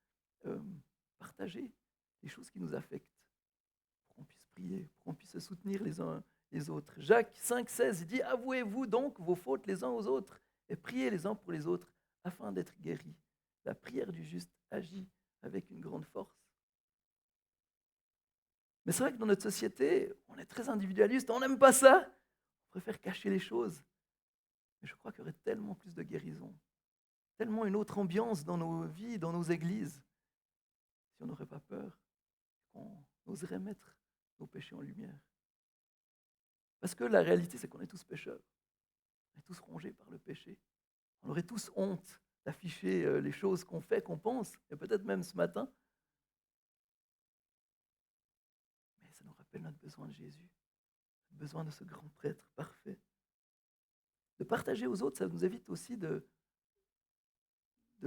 Speaker 2: partager les choses qui nous affectent pour qu'on puisse prier, pour qu'on puisse se soutenir les uns les autres. Jacques 5,16, il dit « Avouez-vous donc vos fautes les uns aux autres et priez les uns pour les autres afin d'être guéris. La prière du juste agit avec une grande force. » Mais c'est vrai que dans notre société, on est très individualiste, on n'aime pas ça. On préfère cacher les choses. Mais je crois qu'il y aurait tellement plus de guérison, tellement une autre ambiance dans nos vies, dans nos églises, si on n'aurait pas peur, qu'on oserait mettre nos péchés en lumière. Parce que la réalité, c'est qu'on est tous pécheurs. On est tous rongés par le péché. On aurait tous honte d'afficher les choses qu'on fait, qu'on pense, et peut-être même ce matin. Mais ça nous rappelle notre besoin de Jésus, notre besoin de ce grand prêtre parfait. De partager aux autres, ça nous évite aussi de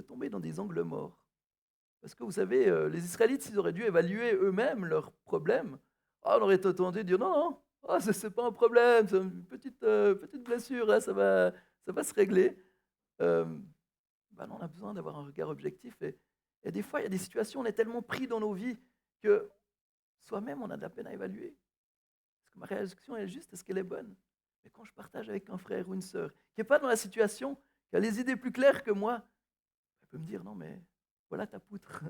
Speaker 2: tomber dans des angles morts. Parce que vous savez, les Israélites, s'ils auraient dû évaluer eux-mêmes leurs problèmes, on aurait tenté de dire non, c'est pas un problème, c'est une petite blessure, là, ça va se régler. Non, on a besoin d'avoir un regard objectif. Et des fois, il y a des situations, on est tellement pris dans nos vies que soi-même, on a de la peine à évaluer. Est-ce que ma réaction est juste? Est-ce qu'elle est bonne? Mais quand je partage avec un frère ou une sœur qui n'est pas dans la situation, qui a les idées plus claires que moi, elle peut me dire non, mais voilà ta poutre.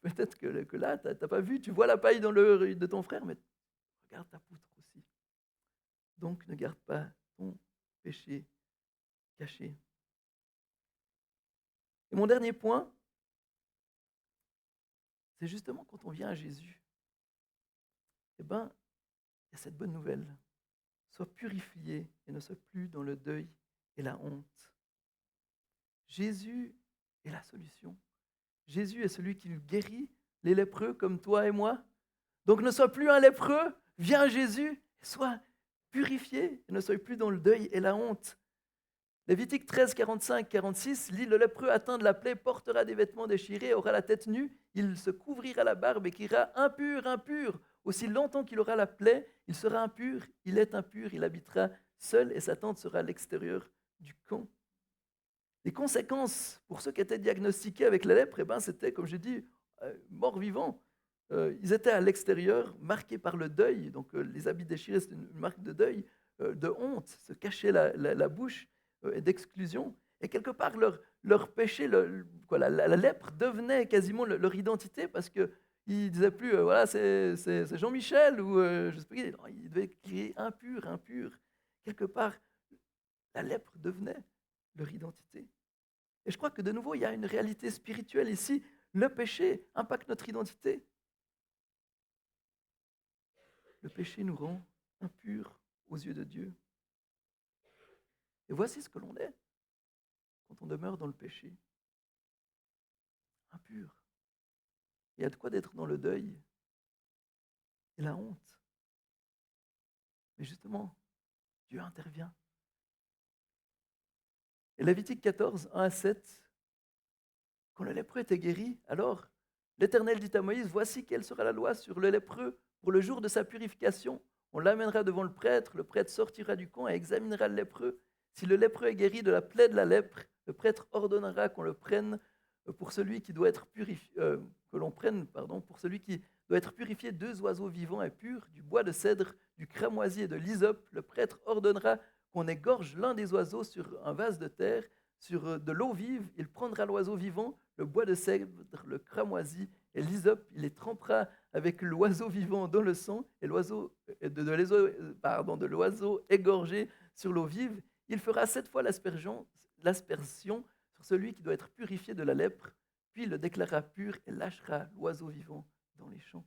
Speaker 2: Peut-être que là, tu n'as pas vu, tu vois la paille dans l'œil de ton frère, mais regarde ta poutre aussi. Donc ne garde pas ton péché caché. Et mon dernier point, c'est justement quand on vient à Jésus, eh ben, il y a cette bonne nouvelle. Sois purifié et ne sois plus dans le deuil et la honte. Jésus est la solution. Jésus est celui qui guérit les lépreux comme toi et moi. Donc ne sois plus un lépreux, viens à Jésus, sois purifié et ne sois plus dans le deuil et la honte. Lévitique 13, 45, 46 lit: le lépreux atteint de la plaie portera des vêtements déchirés, aura la tête nue, il se couvrira la barbe et criera: impur, impur. Aussi longtemps qu'il aura la plaie, il sera impur, il est impur, il habitera seul et sa tente sera à l'extérieur du camp. Les conséquences pour ceux qui étaient diagnostiqués avec la lèpre, eh ben, c'était, comme j'ai dit, mort-vivant. Ils étaient à l'extérieur, marqués par le deuil. Donc les habits déchirés, c'est une marque de deuil, de honte, se cacher la bouche et d'exclusion. Et quelque part, leur péché, la lèpre devenait quasiment leur identité parce qu'ils ne disaient plus, voilà, c'est Jean-Michel ou je sais pas qui. Non, ils devaient crier impur, impur. Quelque part, la lèpre devenait leur identité. Et je crois que de nouveau, il y a une réalité spirituelle ici. Le péché impacte notre identité. Le péché nous rend impurs aux yeux de Dieu. Et voici ce que l'on est quand on demeure dans le péché. Impur. Il y a de quoi d'être dans le deuil et la honte. Mais justement, Dieu intervient. Et Lévitique 14, 1 à 7, quand le lépreux était guéri, alors l'Éternel dit à Moïse: voici quelle sera la loi sur le lépreux pour le jour de sa purification. On l'amènera devant le prêtre sortira du camp et examinera le lépreux. Si le lépreux est guéri de la plaie de la lèpre, le prêtre ordonnera qu'on le prenne pour celui qui doit être purifié, que l'on prenne, pour celui qui doit être purifié 2 oiseaux vivants et purs, du bois de cèdre, du cramoisi et de l'hysope. Le prêtre ordonnera qu'on égorge l'un des oiseaux sur un vase de terre, sur de l'eau vive. Il prendra l'oiseau vivant, le bois de cèdre, le cramoisi et l'hysope. Il les trempera avec l'oiseau vivant dans le sang et de l'oiseau égorgé sur l'eau vive. Il fera 7 fois l'aspersion sur celui qui doit être purifié de la lèpre, puis le déclarera pur et lâchera l'oiseau vivant dans les champs.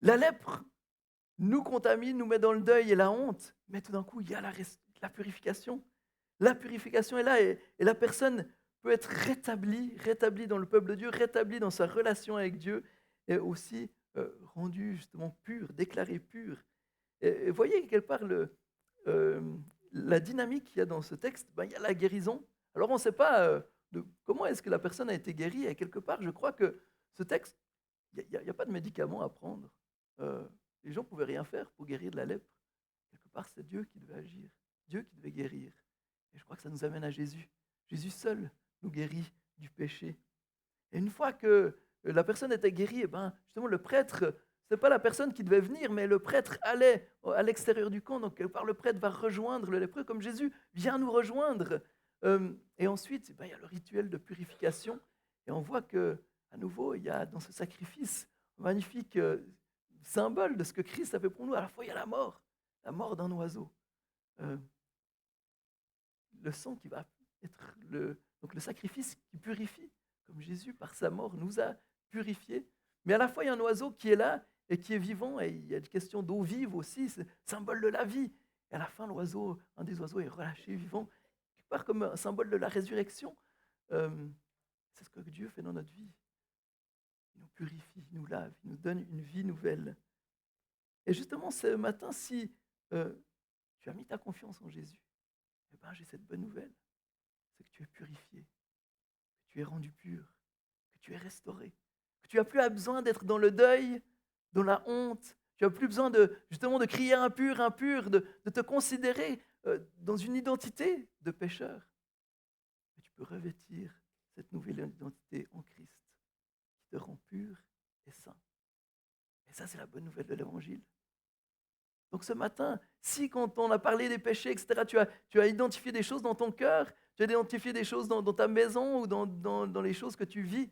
Speaker 2: La lèpre nous contamine, nous met dans le deuil et la honte, mais tout d'un coup, il y a la purification. La purification est là et la personne peut être rétablie dans le peuple de Dieu, rétablie dans sa relation avec Dieu et aussi rendue justement pure, déclarée pure. Et voyez quelque part la dynamique qu'il y a dans ce texte, il y a la guérison. Alors on ne sait pas comment est-ce que la personne a été guérie et quelque part je crois que ce texte, il n'y a pas de médicament à prendre. Les gens ne pouvaient rien faire pour guérir de la lèpre. Quelque part c'est Dieu qui devait agir, Dieu qui devait guérir. Et je crois que ça nous amène à Jésus. Jésus seul nous guérit du péché. Et une fois que la personne était guérie, justement le prêtre, ce n'est pas la personne qui devait venir, mais le prêtre allait à l'extérieur du camp. Donc quelque part le prêtre va rejoindre le lépreux comme Jésus vient nous rejoindre. Et ensuite, il y a le rituel de purification. Et on voit que à nouveau, il y a dans ce sacrifice un magnifique symbole de ce que Christ a fait pour nous. À la fois, il y a la mort d'un oiseau. Le sang qui va être le sacrifice qui purifie, comme Jésus, par sa mort, nous a purifiés. Mais à la fois, il y a un oiseau qui est là et qui est vivant, et il y a une question d'eau vive aussi, c'est symbole de la vie. Et à la fin, un des oiseaux est relâché vivant, quelque part comme un symbole de la résurrection. C'est ce que Dieu fait dans notre vie. Il nous purifie, il nous lave, il nous donne une vie nouvelle. Et justement, ce matin, si tu as mis ta confiance en Jésus, j'ai cette bonne nouvelle, c'est que tu es purifié, que tu es rendu pur, que tu es restauré, que tu n'as plus besoin d'être dans le deuil, dans la honte, tu n'as plus besoin justement de crier impur, impur, de te considérer dans une identité de pécheur. Mais tu peux revêtir cette nouvelle identité en Christ qui te rend pur et saint. Et ça, c'est la bonne nouvelle de l'Évangile. Donc ce matin, si quand on a parlé des péchés, etc., tu as identifié des choses dans ton cœur, Tu as identifié des choses dans ta maison ou dans les choses que tu vis.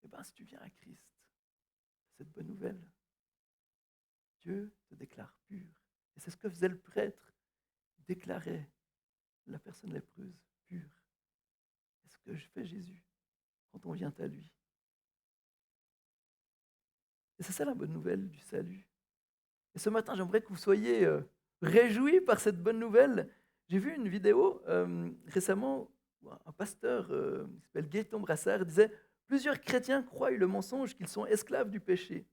Speaker 2: Eh bien, si tu viens à Christ, cette bonne nouvelle, Dieu te déclare pur. Et c'est ce que faisait le prêtre, il déclarait la personne lépreuse pure. C'est ce que fait Jésus quand on vient à lui. Et c'est ça la bonne nouvelle du salut. Et ce matin, j'aimerais que vous soyez réjouis par cette bonne nouvelle. J'ai vu une vidéo récemment où un pasteur qui s'appelle Gaëtan Brassard disait plusieurs chrétiens croient le mensonge qu'ils sont esclaves du péché.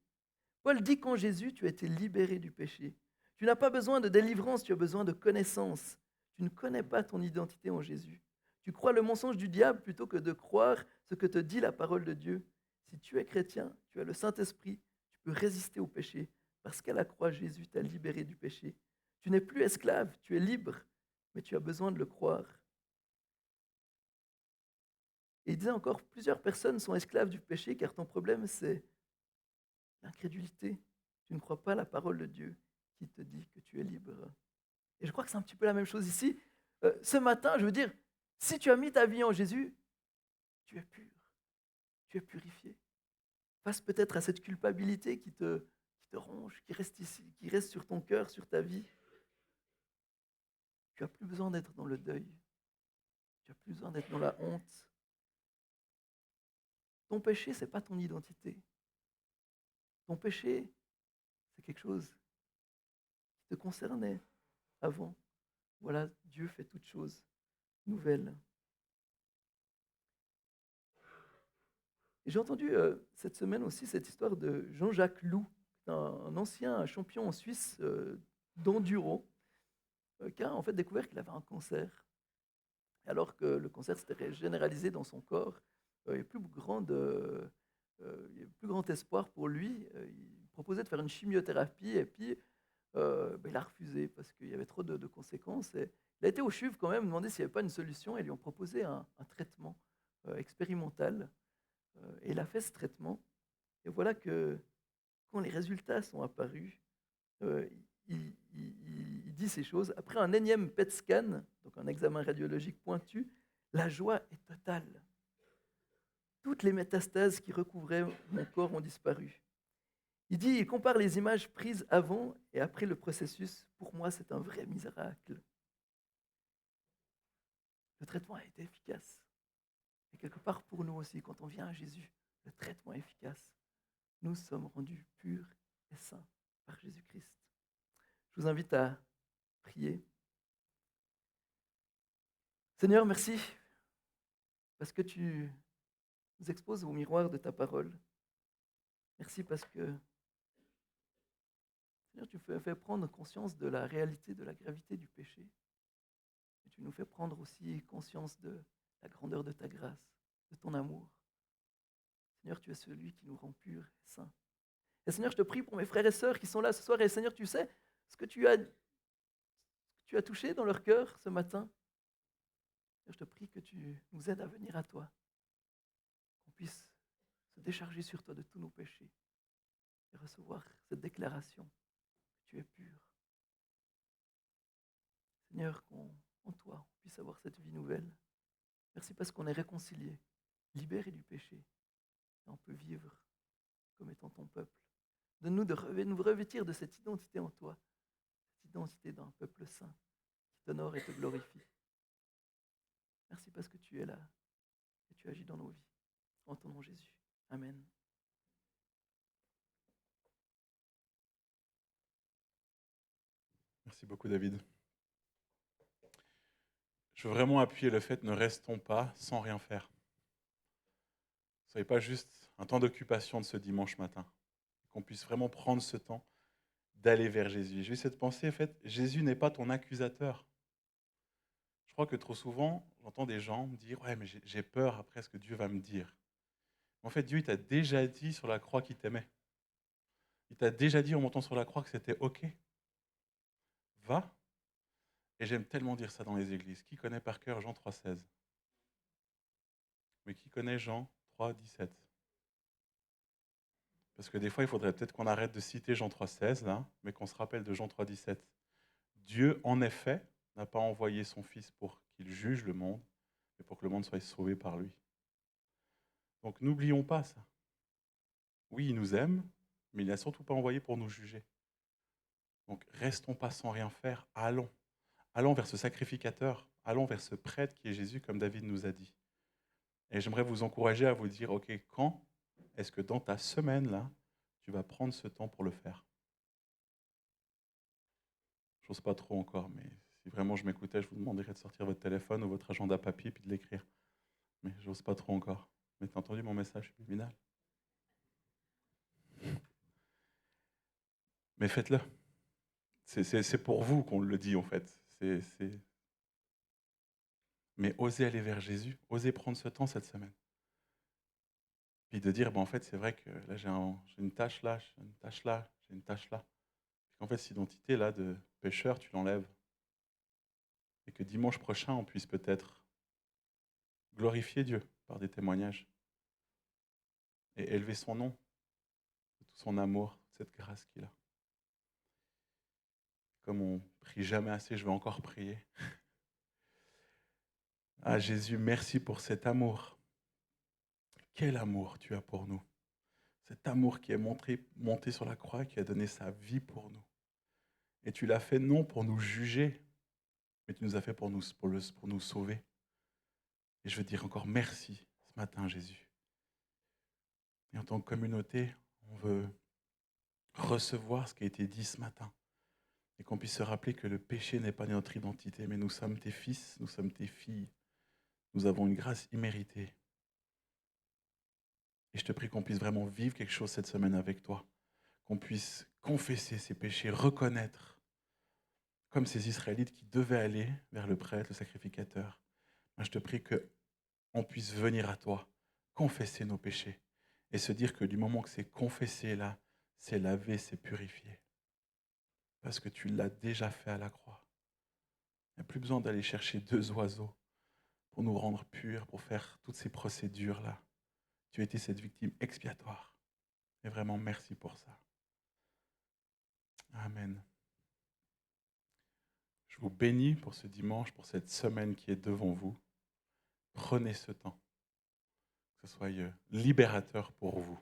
Speaker 2: Paul dit qu'en Jésus, tu as été libéré du péché. Tu n'as pas besoin de délivrance, tu as besoin de connaissance. Tu ne connais pas ton identité en Jésus. Tu crois le mensonge du diable plutôt que de croire ce que te dit la parole de Dieu. Si tu es chrétien, tu as le Saint-Esprit, tu peux résister au péché. Parce qu'à la croix, Jésus t'a libéré du péché. Tu n'es plus esclave, tu es libre, mais tu as besoin de le croire. Et il disait encore, plusieurs personnes sont esclaves du péché car ton problème c'est l'incrédulité. Tu ne crois pas à la parole de Dieu qui te dit que tu es libre. Et je crois que c'est un petit peu la même chose ici. Ce matin, je veux dire, si tu as mis ta vie en Jésus, tu es pur, tu es purifié. Face peut-être à cette culpabilité qui te ronge, qui reste ici, qui reste sur ton cœur, sur ta vie. Tu n'as plus besoin d'être dans le deuil. Tu n'as plus besoin d'être dans la honte. Ton péché, ce n'est pas ton identité. Ton péché, c'est quelque chose qui te concernait avant. Voilà, Dieu fait toutes choses nouvelles. Et j'ai entendu cette semaine aussi cette histoire de Jean-Jacques Loup, un ancien champion en Suisse d'enduro, qui a en fait découvert qu'il avait un cancer. Alors que le cancer s'était généralisé dans son corps, il n'y a plus grand espoir pour lui. Il proposait de faire une chimiothérapie et puis il a refusé parce qu'il y avait trop de conséquences. Et il a été au CHUV quand même, demandé s'il n'y avait pas une solution et lui ont proposé un traitement expérimental. Et il a fait ce traitement. Et voilà que quand les résultats sont apparus, euh, il dit ces choses. Après un énième PET scan, donc un examen radiologique pointu, la joie est totale. Toutes les métastases qui recouvraient mon corps ont disparu. Il compare les images prises avant et après le processus. Pour moi, c'est un vrai miracle. Le traitement a été efficace. Et quelque part pour nous aussi, quand on vient à Jésus, le traitement est efficace. Nous sommes rendus purs et saints par Jésus-Christ. Je vous invite à prier. Seigneur, merci parce que tu nous exposes au miroir de ta parole. Merci parce que, Seigneur, tu nous fais prendre conscience de la réalité, de la gravité du péché. Et tu nous fais prendre aussi conscience de la grandeur de ta grâce, de ton amour. Seigneur, tu es celui qui nous rend purs et saints. Et Seigneur, je te prie pour mes frères et sœurs qui sont là ce soir. Et Seigneur, tu sais ce que tu as touché dans leur cœur ce matin. Seigneur, je te prie que tu nous aides à venir à toi, qu'on puisse se décharger sur toi de tous nos péchés et recevoir cette déclaration que tu es pur. Seigneur, qu'en toi, on puisse avoir cette vie nouvelle. Merci parce qu'on est réconciliés, libérés du péché, et on peut vivre comme étant ton peuple. Donne-nous de nous revêtir de cette identité en toi, cette identité d'un peuple saint qui t'honore et te glorifie. Merci parce que tu es là et tu agis dans nos vies. En ton nom Jésus. Amen.
Speaker 1: Merci beaucoup, David. Je veux vraiment appuyer le fait, ne restons pas sans rien faire. Ne soyez pas juste un temps d'occupation de ce dimanche matin. Qu'on puisse vraiment prendre ce temps d'aller vers Jésus. J'ai eu cette pensée, en fait, Jésus n'est pas ton accusateur. Je crois que trop souvent, j'entends des gens me dire « Ouais, mais j'ai peur après ce que Dieu va me dire. » En fait, Dieu, il t'a déjà dit sur la croix qu'il t'aimait. Il t'a déjà dit en montant sur la croix que c'était OK. Va. Et j'aime tellement dire ça dans les églises. Qui connaît par cœur Jean 3,16 ? Mais qui connaît Jean 3,17 ? Parce que des fois, il faudrait peut-être qu'on arrête de citer Jean 3,16, là, mais qu'on se rappelle de Jean 3,17. Dieu, en effet, n'a pas envoyé son Fils pour qu'il juge le monde, mais pour que le monde soit sauvé par lui. Donc n'oublions pas ça. Oui, il nous aime, mais il n'a surtout pas envoyé pour nous juger. Donc restons pas sans rien faire, allons. Allons vers ce sacrificateur, allons vers ce prêtre qui est Jésus, comme David nous a dit. Et j'aimerais vous encourager à vous dire, ok, quand est-ce que dans ta semaine, là, tu vas prendre ce temps pour le faire? Je n'ose pas trop encore, mais si vraiment je m'écoutais, je vous demanderais de sortir votre téléphone ou votre agenda papier et de l'écrire. Mais j'ose pas trop encore. Mais t'as entendu mon message subliminal? Mais faites-le. C'est pour vous qu'on le dit, en fait. Mais osez aller vers Jésus, osez prendre ce temps cette semaine. Puis de dire, en fait, c'est vrai que là, j'ai une tâche là, j'ai une tâche là, j'ai une tâche là. Puis qu'en fait, cette identité-là de pécheur, tu l'enlèves. Et que dimanche prochain, on puisse peut-être glorifier Dieu par des témoignages et élever son nom, de tout son amour, de cette grâce qu'il a. Comme on prie jamais assez, je vais encore prier. Ah Jésus, merci pour cet amour. Quel amour tu as pour nous. Cet amour qui est monté sur la croix, qui a donné sa vie pour nous. Et tu l'as fait non pour nous juger, mais tu nous as fait pour nous sauver. Et je veux dire encore merci ce matin, Jésus. Et en tant que communauté, on veut recevoir ce qui a été dit ce matin. Et qu'on puisse se rappeler que le péché n'est pas notre identité, mais nous sommes tes fils, nous sommes tes filles. Nous avons une grâce imméritée. Et je te prie qu'on puisse vraiment vivre quelque chose cette semaine avec toi. Qu'on puisse confesser ses péchés, reconnaître, comme ces Israélites qui devaient aller vers le prêtre, le sacrificateur. Moi, je te prie qu'on puisse venir à toi, confesser nos péchés et se dire que du moment que c'est confessé là, c'est lavé, c'est purifié. Parce que tu l'as déjà fait à la croix. Il n'y a plus besoin d'aller chercher 2 oiseaux pour nous rendre purs, pour faire toutes ces procédures-là. Tu as été cette victime expiatoire. Et vraiment, merci pour ça. Amen. Je vous bénis pour ce dimanche, pour cette semaine qui est devant vous. Prenez ce temps, que ce soit libérateur pour vous.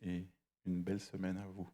Speaker 1: Et une belle semaine à vous.